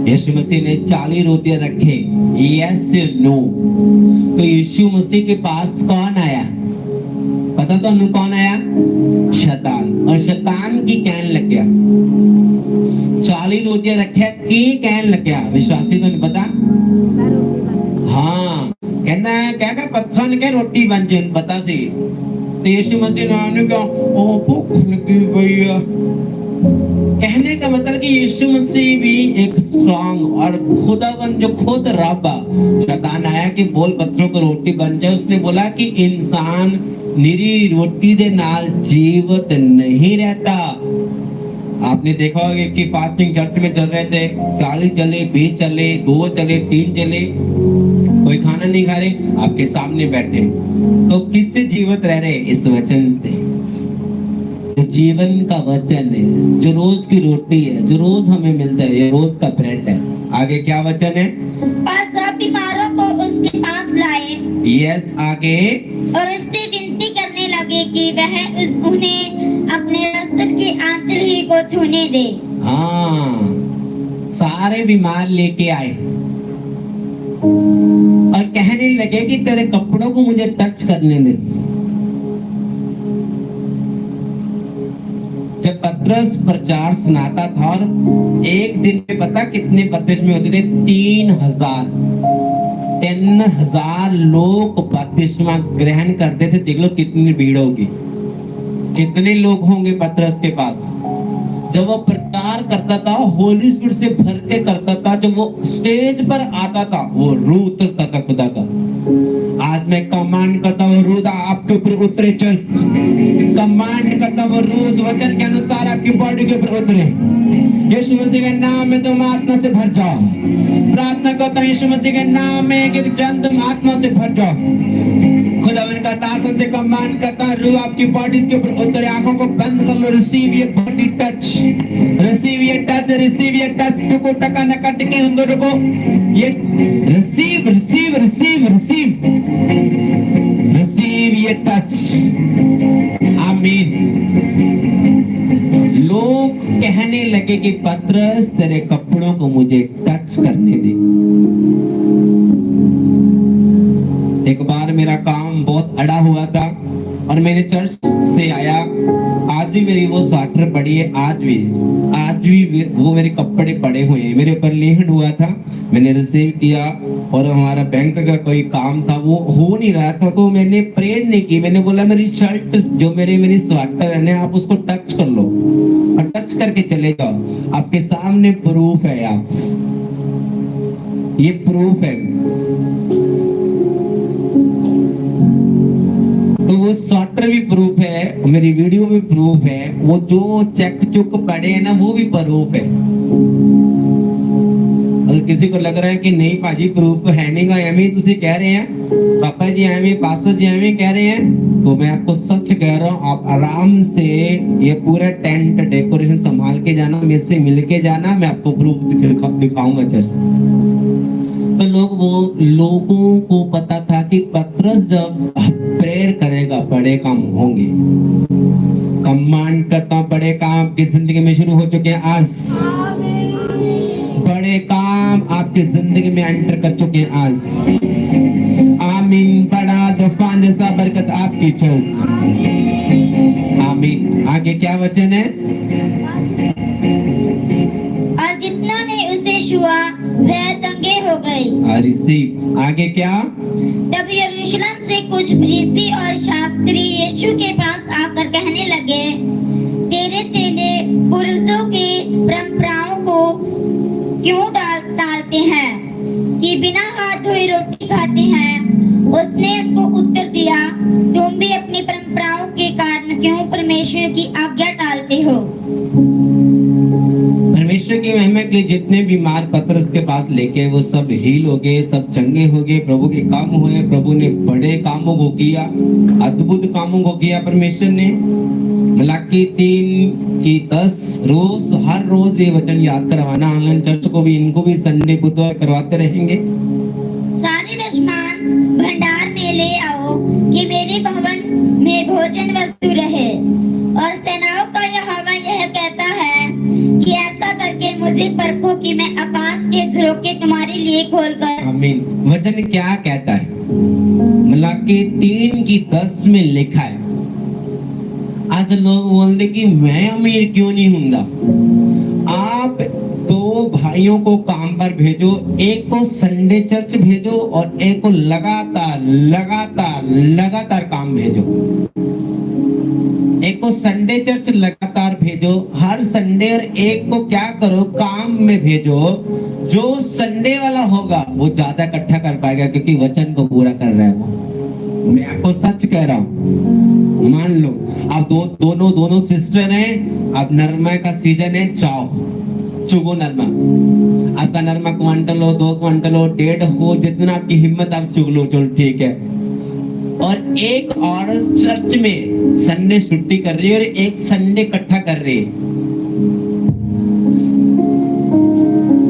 यीशु मसीह ने 40 रोटियां रखे, यस नो? तो यीशु मसीह के पास कौन आया? पता तो उन्हें कौन आया? शैतान। और शैतान की कहन लग गया, 40 रोटियां रखे की कहन लग गया। विश्वासी तो नहीं पता। हाँ, कहना है क्या क्या पत्थर के रोटी बन जाए, पता सी। तो यीशु मसीह ने क्या, ओ भूख लगी भैया। कहने का मतलब कि यीशु मसीह भी एक स्ट्रॉन्ग और खुदावन जो खुद रब्बा, शैतान आया कि बोल पत्थरों को रोटी बन जाए। उसने बोला कि इंसान निरी रोटी दे नाल जीवित नहीं रहता। आपने देखा होगा कि फास्टिंग चर्च में चल रहे थे, 40 चले, 20 चले, 2 चले, 3 चले, कोई खाना नहीं खा रहे, आपके सामने बैठे। तो किससे जीवित रह रहे? इस वचन से। जो जीवन का वचन है, जो रोज की रोटी है, जो रोज हमें मिलता है, ये रोज का ब्रेड है। आगे क्या वचन है? पर सब बीमारों को उसके पास लाए। यस, आगे। और उससे विनती करने लगे कि वह उन्हें अपने वस्त्र की आंचल ही को छूने दे। हाँ, सारे बीमार लेके आए और कहने लगे कि तेरे कपड़ों को मुझे टच करने दे। जब पतरस प्रचार सुनाता था, और एक दिन में पता कितने बपतिस्मे होते थे? 3000 लोग बपतिस्मा ग्रहण करते थे। देख लो कितनी भीड़ होगी, कितने लोग होंगे पतरस के पास। जब वो प्रचार करता था, होली स्पिरिट से भर के करता था। जब वो स्टेज पर आता था, वो रूह उतरता था खुदा का। आज मैं कमांड करता हूँ, रूह आपके ऊपर उतरे। चर्च कमांड करता हूँ, रूह उस वचन के अनुसार आपकी बॉडी के ऊपर उतरे। यीशु मसीह के नाम में तुम आत्मा से भर जाओ। प्रार्थना करता हूँ, यीशु मसीह के नाम में एक जन तुम आत्मा से भर जाओ। खुदा उनका दासन से कमांड करता है, रूह आपकी बॉडी के ऊपर उतरे, आंखों को बंद कर लो, रिसीव ये बॉडी टच, रिसीव ये टच, रिसीव ये टच, टुको टका नका टिके उन दोनों को, ये receive receive receive receive receive ये टच। आमीन। लोग कहने लगे कि पतरस तेरे कपड़ों को मुझे टच करने दे। एक बार मेरा काम बहुत अड़ा हुआ था और मैंने चर्च से आया, आज भी मेरी वो स्वेटर पड़ी है, आज भी वो मेरे कपड़े पड़े हुए हैं, मेरे ऊपर लेहन हुआ था, मैंने रिसीव किया और हमारा बैंक का कोई काम था वो हो नहीं रहा था, तो मैंने प्रेयर नहीं की, मैंने बोला मेरी शर्ट जो मेरी स्वेटर है ना, आप उसको टच कर लो और टच करके चले जाओ, आपके सामने प्रूफ है, आप ये प्रूफ है। तो वो स्वेटर भी प्रूफ है, मेरी वीडियो भी प्रूफ है, वो जो चेक चुक पड़े हैं ना वो भी प्रूफ है। अगर किसी को लग रहा है कि नहीं पाजी प्रूफ है नहीं गा, एवं तुसी कह रहे हैं पापा जी एवं पास्टर जी एवं कह रहे हैं, तो मैं आपको सच कह रहा हूँ, आप आराम से ये पूरा टेंट डेकोरेशन संभाल के जाना, मेरे से मिल के जाना, मैं आपको प्रूफ दिखाऊंगा चर्च। तो लोगों को पता था कि पतरस जब प्रेयर करेगा बड़े काम होंगे। कमांड करता बड़े काम आपकी जिंदगी में शुरू हो चुके हैं आज, बड़े काम आपकी जिंदगी में एंटर कर चुके हैं आज। आमीन। बड़ा तूफान जैसा बरकत आपकी चर्च। आमीन। आगे क्या वचन है? और जितनों ने उसे छुआ वह चंगे हो गए। रिसीव। आगे क्या? तब यरूशलेम से कुछ फरीसी और शास्त्री यीशु के पास आकर कहने लगे, तेरे चेले पुरुषों की परंपराओं को क्यों टालते हैं कि बिना हाथ धोए रोटी खाते हैं? उसने उनको उत्तर दिया, तुम भी अपनी परंपराओं के कारण क्यों परमेश्वर की आज्ञा टालते हो? परमेश्वर की महिमा के लिए जितने बीमार पतरस के पास लेके वो सब हील हो गए, सब चंगे हो गए, प्रभु के काम हुए, प्रभु ने बड़े कामों को किया, अद्भुत कामों को किया परमेश्वर ने। मलाकी 3:10 रोज हर रोज ये वचन याद करवाना, ऑनलाइन चर्च को भी, इनको भी संडे बुधवार करवाते रहेंगे। सारे दशमांश भंडार में ले आओ कि मेरे भवन में भोजन वस्तु रहे। और सेनाओं का यहोवा यह कहता है कि ऐसा करके मुझे परखो कि मैं आकाश के झरोखे तुम्हारे लिए खोलकर। आमीन। वचन क्या कहता है? मलाकी 3:10 में लिखा है। आज लोग बोलते कि मैं अमीर क्यों नहीं हूंगा। आप दो भाइयों को काम पर भेजो, एक को संडे चर्च भेजो और एक को लगातार काम भेजो। एक को संडे चर्च लगातार भेजो हर संडे, और एक को क्या करो काम में भेजो। जो संडे वाला होगा वो ज्यादा इकट्ठा कर पाएगा क्योंकि वचन को पूरा कर रहा है वो। मैं आपको सच कह रहा हूँ। मान लो आप दोनों सिस्टर हैं, अब नरमा का सीजन है, जाओ चुगो नरमा। आपका नरमा क्वांटल हो, 2 क्वांटल हो, 1.5 हो, जितना आपकी हिम्मत आप चुग लो, चलो ठीक है। और एक औरत चर्च में संडे छुट्टी कर रही है और एक संडे इकट्ठा कर रही है।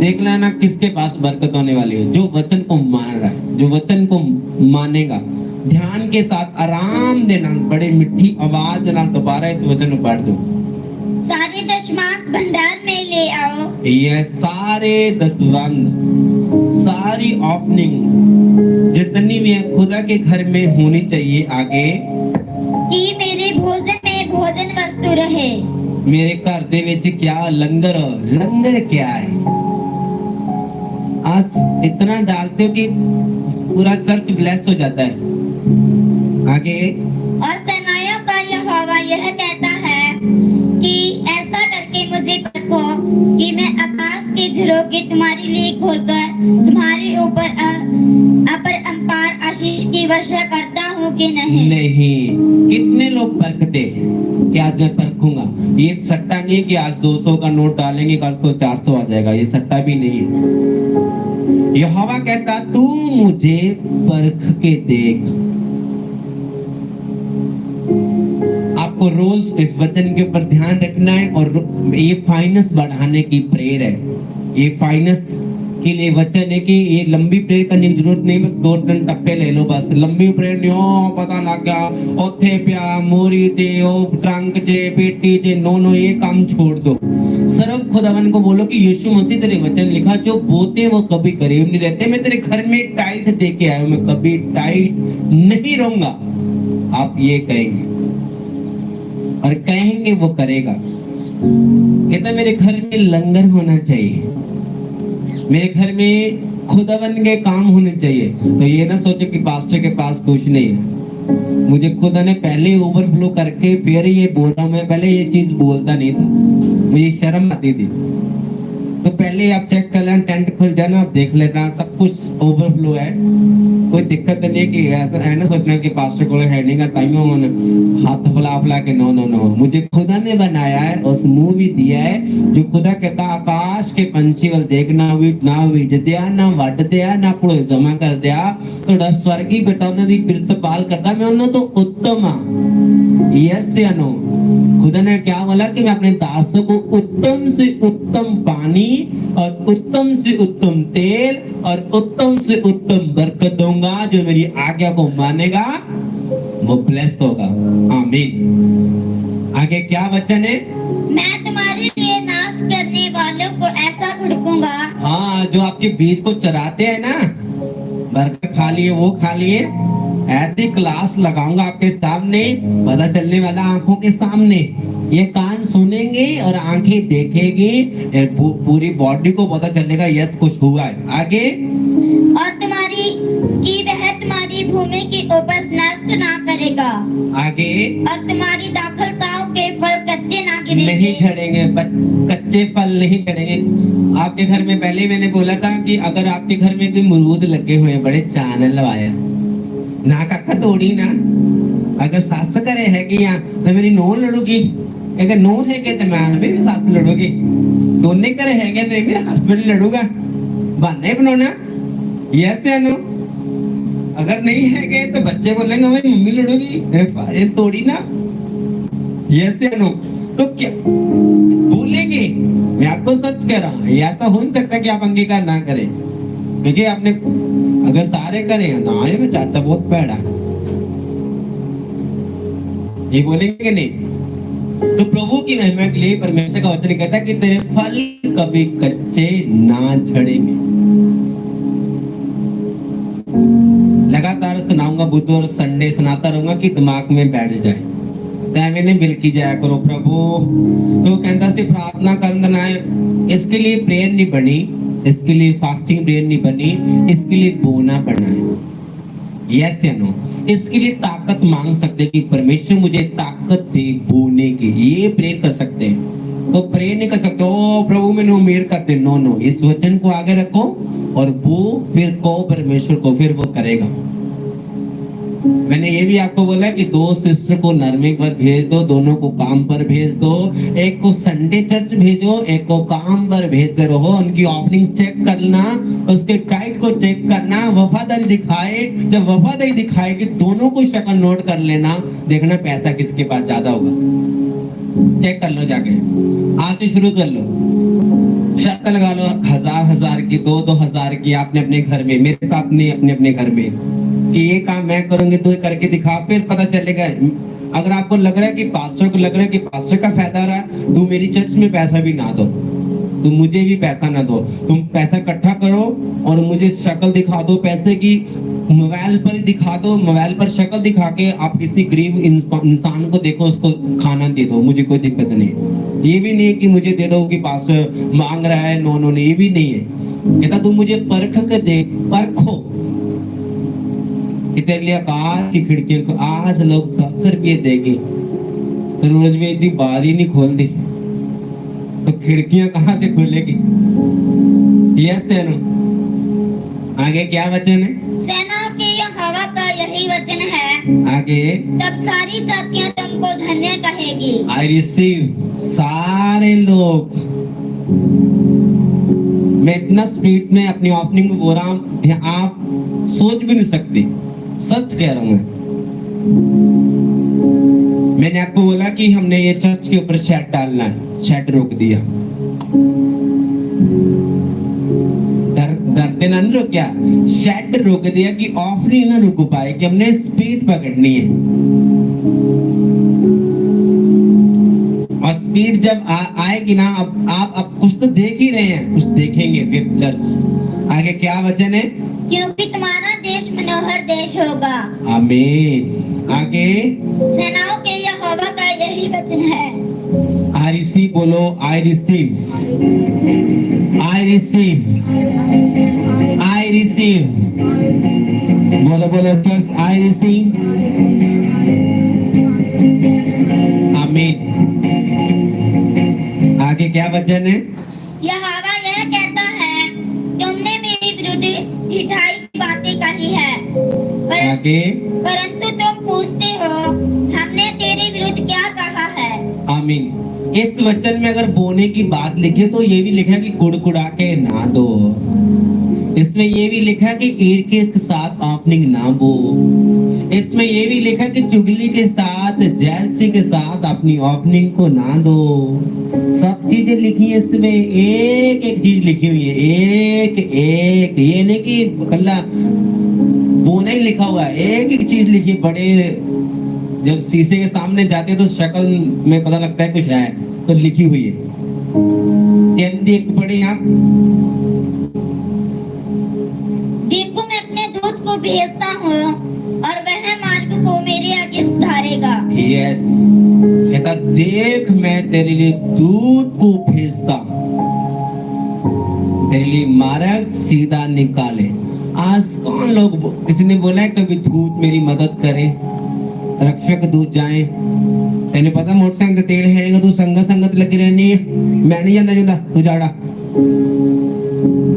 देख लेना किसके पास बरकत होने वाली है। जो वचन को मान रहा है, जो वचन को मानेगा, ध्यान के साथ आराम देना, बड़े मिठी आवाज देना, दोबारा इस वचन को पढ़ दो। सारे दशमांश भंडार में ले आओ। ये सारे दसवंध, सारी ऑफनिंग जितनी भी है खुदा के घर में होनी चाहिए। आगे कि मेरे भोजन में भोजन वस्तु रहे। मेरे घर दे विच क्या लंगर क्या है। आज इतना डालते हो कि पूरा चर्च ब्लेस हो जाता है। आगे और सेनाओं का यहोवा यह कहता है कि ऐसा करके मुझे परखो कि मैं आकाश के झरोखे तुम्हारे लिए खोलकर तुम्हारे ऊपर अपरंपार आशीष की वर्षा करता हूँ कि नहीं। कितने लोग परखते हैं कि आज मैं परखूंगा। ये सट्टा नहीं है कि आज 200 का नोट डालेंगे कल को 400 आ जाएगा, ये सट्टा भी नहीं है। यहोवा कहता तू मुझे परख के देख। आपको रोज इस वचन के ऊपर ध्यान रखना है। और ये फाइनेंस बढ़ाने की प्रेयर है, ये फाइनेंस के लिए वचन है कि ये लंबी प्रेयर करने की जरूरत नहीं, बस 2-3 टप्पे ले लो बस। लंबी प्रेयर नहीं हो पता लग गया ओथे प्या मोरी ते ओ ट्रंक चे पेटी चे, नो ये काम छोड़ दो। सिर्फ खुदावन को बोलो कि यीशु मसीह तेरे वचन लिखा जो बोते वो कभी गरीब नहीं रहते, मैं तेरे घर में टाइट दे के आया हूं, मैं कभी टाइट नहीं रहूंगा। आप ये कहेंगे और कहेंगे वो करेगा। कहता मेरे घर में लंगर होना चाहिए, मेरे घर में खुदावन के काम होने चाहिए। तो ये ना सोचो कि पास्टर के पास कुछ नहीं है। मुझे खुदा ने पहले ओवरफ्लो करके फिर ये बोल रहा हूं। मैं पहले ये चीज बोलता नहीं था, मुझे शर्म आती थी। तो पहले आप चेक कर लेना, टेंट खुल जाना, आप देख लेना सब कुछ ओवरफ्लो है, कोई दिक्कत नहीं है कि ऐसा है ना सोचना कि पास्टर को है नहीं का ताइयों हाथ फला के नो नो नो। मुझे खुदा ने बनाया है, उस मुंह भी दिया है जो खुदा कहता आकाश के पंछी वल देखना ना विज दिया ना वड दिया ना पुड़े जमा कर दिया, तो स्वर्गी बेटा उन्होंने प्रतिपाल करता मैं उन्होंने तो उत्तम हाँ। यस या नो? खुदा ने क्या बोला कि मैं अपने दासों को उत्तम से उत्तम पानी और उत्तम से उत्तम तेल और उत्तम से उत्तम बरकत दूंगा। जो मेरी आज्ञा को मानेगा वो ब्लेस होगा। आमीन। आगे क्या वचन है? मैं तुम्हारे लिए नाश करने वालों को ऐसा भड़कूंगा। हाँ, जो आपके बीज को चराते हैं ना, बरकत खा लिए वो खा लिए, ऐसी क्लास लगाऊंगा आपके सामने, पता चलने वाला आंखों के सामने। ये कान सुनेंगे और आंखें देखेंगी, पूरी बॉडी को पता चलेगा यस कुछ हुआ है। आगे और वह तुम्हारी भूमि की उपज नष्ट ना करेगा। आगे और तुम्हारी दाखलताओं के फल कच्चे ना गिरेंगे। नहीं झड़ेंगे, कच्चे फल नहीं झड़ेंगे। आपके घर में पहले मैंने बोला था कि अगर आपके घर में कोई अमरूद लगे हुए बड़े चानल लवाया ना काका तोड़ी ना, अगर सास करे है कि यहाँ तो मेरी नो लड़ूगी, अगर नो है के तो मैं भी सास लड़ूगी, दोनों करे है के तो मेरा हस्बैंड लड़ूगा। बहाने बनाना यस या नो? अगर नहीं है के तो बच्चे बोलेंगे भाई मम्मी लड़ूगी, मेरे तोड़ी ना। यस या नो? तो क्या बोलेंगे? मैं आपको सच कह रहा हूँ, ऐसा हो नहीं सकता कि आप अंगीकार ना करें, क्योंकि आपने अगर सारे करें ना ये में चाचा बहुत पैड़ा, ये बोलेंगे नहीं। तो प्रभु की महिमा के लिए परमेश्वर का वचन कहता है कि तेरे फल कभी कच्चे ना झड़ेंगे। लगातार सुनाऊंगा, बुध और संडे सुनाता रहूंगा कि दिमाग में बैठ जाए, मैंने बिल की जाया करो प्रभु। तो कहता सी प्रार्थना करना है, इसके लिए प्रेयर नहीं बनी, इसके लिए फास्टिंग प्रेयर नहीं बनी, इसके लिए बोना पड़ना है। यस या नो? इसके लिए ताकत मांग सकते कि परमेश्वर मुझे ताकत दे बोने की, ये प्रेयर कर सकते हैं। तो प्रेयर नहीं कर सकते ओ प्रभु मैंने उम्मीद करते, नो नो, इस वचन को आगे रखो और वो फिर को परमेश्वर को, फिर वो करेगा। मैंने ये भी आपको बोला कि 2 सिस्टर को नरमे पर भेज दो, दोनों को काम पर भेज दो, एक को संडे चर्च भेजो, एक को काम पर भेजते रहो। उनकी ऑफरिंग चेक करना, उसके टाइट को चेक करना, वफादारी दिखाए। जब वफादारी दिखाएगी दोनों को शक्ल नोट कर लेना, देखना पैसा किसके पास ज्यादा होगा। चेक कर लो जाके, आज से शुरू कर लो, शर्त लगा लो 1000 की, 2000 की आपने अपने घर में, मेरे साथ नहीं, अपने अपने घर में कि ये काम मैं करूंगी तो ये करके दिखा, फिर पता चलेगा। अगर आपको लग रहा है कि पास्टर को लग रहा है कि पास्टर का फायदा रहा है, तुम मेरी चर्च में पैसा भी ना दो, तुम मुझे भी पैसा ना दो, तुम पैसा इकट्ठा करो और मुझे शक्ल दिखा दो पैसे की, मोबाइल पर दिखा दो, मोबाइल पर शक्ल दिखा के आप किसी गरीब इंसान को देखो, उसको खाना दे दो, मुझे कोई दिक्कत नहीं। ये भी नहीं है कि मुझे दे दो कि पास्टर मांग रहा है, नो नो, ये भी नहीं है। कहता तुम मुझे परख के दे, परखो कि तेरे लिए आकाश की खिड़कियों को आज लोग 10 रुपये देंगे, तो रोज में इतनी बार ही नहीं खोल दी तो खिड़कियां कहां से खुलेगी। यस या नो? आगे क्या वचन है? सेनाओं के यहोवा का यही वचन है, आगे तब सारी जातियां तुमको धन्य कहेगी। I receive. सारे लोग, मैं इतना स्पीड में अपनी ओपनिंग में बोल रहा हूं, आप सोच भी नहीं सकते, सच कह रहा हूं मैं। मैंने आपको बोला कि हमने ये चर्च के ऊपर शेड डालना है, शेड रोक दिया। डरते ना रुक गया, शेड रोक दिया कि ऑफरिंग ना रुक पाए, कि हमने स्पीड पकड़नी है। और स्पीड जब आएगी ना, अब कुछ तो देख ही रहे हैं, कुछ देखेंगे फिर चर्च। आगे क्या वचन है? क्योंकि तुम्हारा देश मनोहर देश होगा। आमीन। आगे सेनाओं के यहोवा का यही वचन है। I receive बोलो, I receive, I receive, I receive, बोलो बोलो चर्च, I receive। आमीन। आगे क्या वचन है? यहोवा यह कहता है, तुमने मेरे विरुद्ध ढिठाई की बातें कही है, आगे परंतु तुम पूछते हो हमने तेरे विरुद्ध क्या कहा है। आमीन। इस वचन में अगर बोने की बात लिखे तो ये भी लिखा कि कुड़कुड़ा के ना दो। इसमें ये भी लिखा कि ईर्ष्या के साथ ऑफरिंग ना बो। इसमें ये भी लिखा कि चुगली के साथ, जेलसी के साथ अपनी ऑफरिंग को ना दो। सब चीजें लिखी है इसमें, एक एक चीज लिखी हुई है, एक एक। ये नहीं कि कल्ला बोना ही लिखा हुआ है, एक एक चीज लिखी है। बड़े जब शीशे के सामने जाते तो शक्ल में पता लगता है कुछ है, तो लिखी हुई है। देख पढ़े आप। देखो मैं अपने दूत को भेजता हूँ और वह मार्ग को मेरे आगे सुधारेगा। यस, कहता देख मैं तेरे लिए दूत को भेजता, तेरे लिए मार्ग सीधा निकाले। आज कौन लोग, किसी ने बोला है कभी दूत मेरी मदद करे, रक्षक दूत जाए। तेने पता मोटरसाइकिल तेल है, तू संगत लगी रहनी है, मैं नहीं जाता जुदा, तू जाड़ा।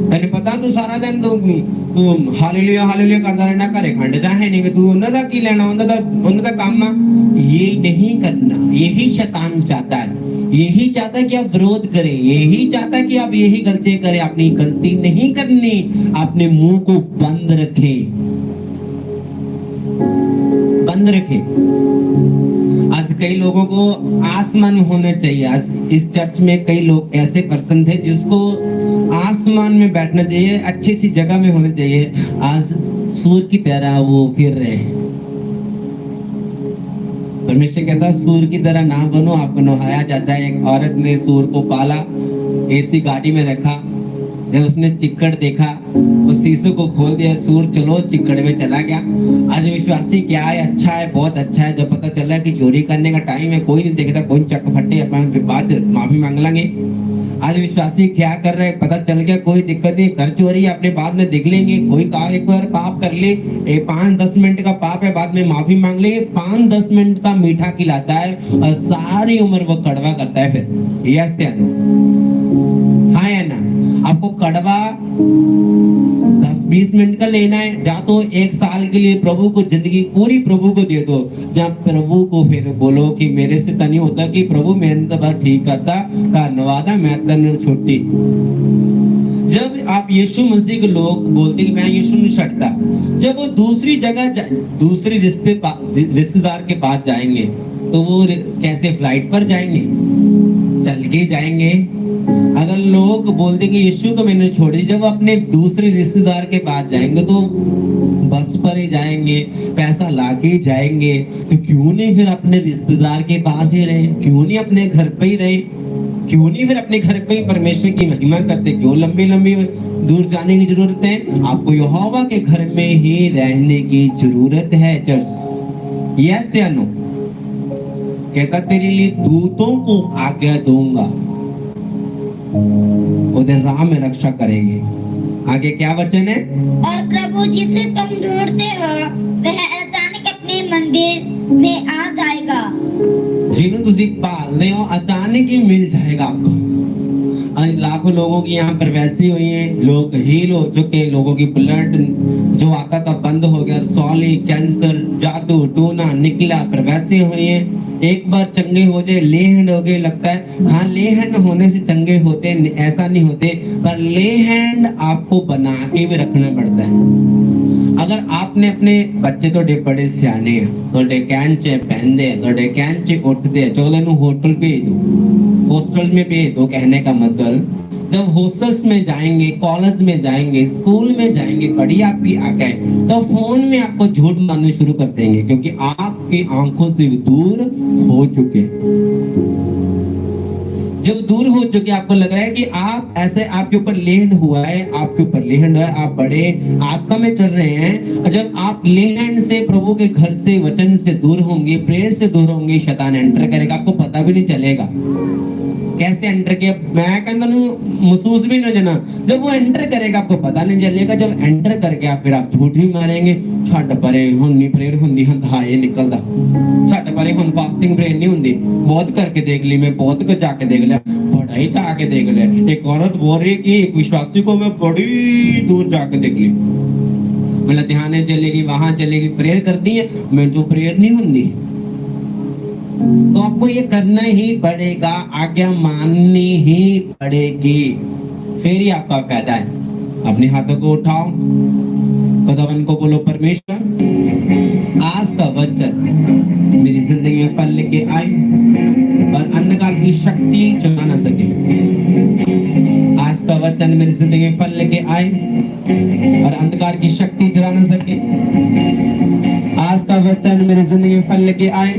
तेने पता तू सारा दिन तू हालेलुया करता रहना, करे खंड चाहे नहीं कि तू उन्हें दा की लेना, उन्हें दा काम ये नहीं करना। यही शैतान चाहता है, यही चाहता है कि आप विरोध करें, यही चाहता है कि आप यही गलती करें। अपनी गलती नहीं करनी, अपने मुंह को बंद रखें, बंद रखें। आज कई लोगों को आसमान में होना चाहिए। आज इस चर्च में कई लोग ऐसे पर्सन थे जिसको आसमान में बैठना चाहिए, अच्छी सी जगह में होना चाहिए। आज सूर्य की तरह वो फिर रहे हैं। परमेश्वर कहता सूर्य की तरह ना बनो, आपको नहाया जाता है। एक औरत ने सूर्य को पाला, एसी गाड़ी में रखा, जब उसने चिक्कड़ देखा उस शीशे को खोल दिया, सूर चलो चिक्कड़ में चला गया। आज विश्वासी क्या है, अच्छा है, बहुत अच्छा है। जब पता चला कि चोरी करने का टाइम है, कोई नहीं देखता, कोई चक फटे, अपन बाद माफी मांग लेंगे। आज विश्वासी क्या कर रहे हैं, पता चल गया, कोई दिक्कत नहीं, कर चोरी अपने बाद में देख लेंगे। कोई कहा एक बार पाप कर ले, 5-10 मिनट का पाप है, बाद में माफी मांग लेंगे। 5-10 मिनट का मीठा खिलाता है और सारी उम्र वो कड़वा करता है। फिर यस या नो, हाँ या ना? आपको कड़वा 10-20 मिनट का लेना है, जा तो 1 साल के लिए प्रभु को जिंदगी पूरी प्रभु को दे दो। जहाँ प्रभु को फिर बोलो कि मेरे से तनी होता कि प्रभु मैंने तो बस ठीक करता, धन्यवाद है, मैं तन छुट्टी। जब आप यीशु मसीह के लोग बोलते कि मैं यीशु नहीं छटता, जब वो दूसरी जगह दूसरे रिश्तेदार के पास जाएंगे तो वो कैसे फ्लाइट पर जाएंगे? चल के जाएंगे। अगर लोग बोलते कि यीशु को मैंने छोड़ दी, जब अपने दूसरे रिश्तेदार के पास जाएंगे तो बस पर ही जाएंगे, पैसा लाके ही जाएंगे। तो क्यों नहीं फिर अपने रिश्तेदार के पास ही रहे? क्यों नहीं अपने घर पे ही रहे? क्यों नहीं फिर अपने घर पे ही परमेश्वर की महिमा करते? क्यों लंबी लंबी दूर जाने की जरूरत है? आपको यहोवा के घर में ही रहने की जरूरत है। चर्च यस या नो? कहता तेरे लिए दूतों को आज्ञा दूंगा, उधर राह में रक्षा करेंगे। आगे क्या वचन है? और प्रभु जिसे तुम ढूंढते हो वह अचानक अपने मंदिर में आ जाएगा। जिन्हों तुसी भालते हो अचानक ही मिल जाएगा आपको। लाखों लोगों की यहाँ पर वैसी हुई है, लोग हील हो चुके, लोगों की ब्लड जो आता था बंद हो गया, सॉली कैंसर जादू टूना निकला, पर वैसे हुई है। एक बार चंगे हो जाए, ले हैंड हो गए, लगता है हाँ ले हैंड होने से चंगे होते, ऐसा नहीं होते, पर ले हैंड आपको बना के भी रखना पड़ता है। अगर आपने अपने बच्चे तो बड़े सियाने हैं, तो कैंचे पहनते हैं, तो कैंचे उठते हैं, चलो होटल भेज दो, हॉस्टल में भेज दो। कहने का मतलब जब हॉस्टल्स में जाएंगे, कॉलेज में जाएंगे, स्कूल में जाएंगे, पढ़ी आपकी आ गए, तो फोन में आपको झूठ मानने शुरू कर देंगे, क्योंकि आपकी आंखों से दूर हो चुके। जब दूर हो चुके, आपको लग रहा है कि आप ऐसे, आपके ऊपर लैंड हुआ है, आपके ऊपर लैंड है, आप बड़े आत्मा में चल रहे हैं। जब आप लैंड से, प्रभु के घर से, वचन से दूर होंगे, प्रेयर से दूर होंगे, शैतान एंटर करेगा, आपको पता भी नहीं चलेगा कैसे एंटर किया। मैं कहता हूँ महसूस भी नहीं देना, जब वो एंटर करेगा आपको पता नहीं चलेगा। जब एंटर कर गया फिर आप झूठ भी मारेंगे, छड़ परे हुन्नी प्रेयर हुंदी हाँ ये निकलदा, छड़ परे हुन फास्टिंग प्रेयर नहीं हुंदी, बहुत करके देख ली मैं, बहुत कुछ जाके देख लिया, बड़ा ही जाके देख लिया। एक औरत बोल रही कि एक विश्वासी को मैं बड़ी दूर जाके देख ली, मतलब ध्यान चलेगी, वहां चलेगी, प्रेयर करती है, मैं जो प्रेयर नहीं हुंदी। तो आपको ये करना ही पड़ेगा, आज्ञा माननी ही पड़ेगी, फिर ही आपका फायदा है। अपने हाथों को उठाओ, खुदावन को बोलो परमेश्वर आज का वचन मेरी जिंदगी में फल लेके आए और अंधकार की शक्ति चुरा ना सके। आज का वचन मेरी जिंदगी में फल लेके आए और अंधकार की शक्ति चुरा ना सके। आज का वचन मेरी जिंदगी में फल लेके आए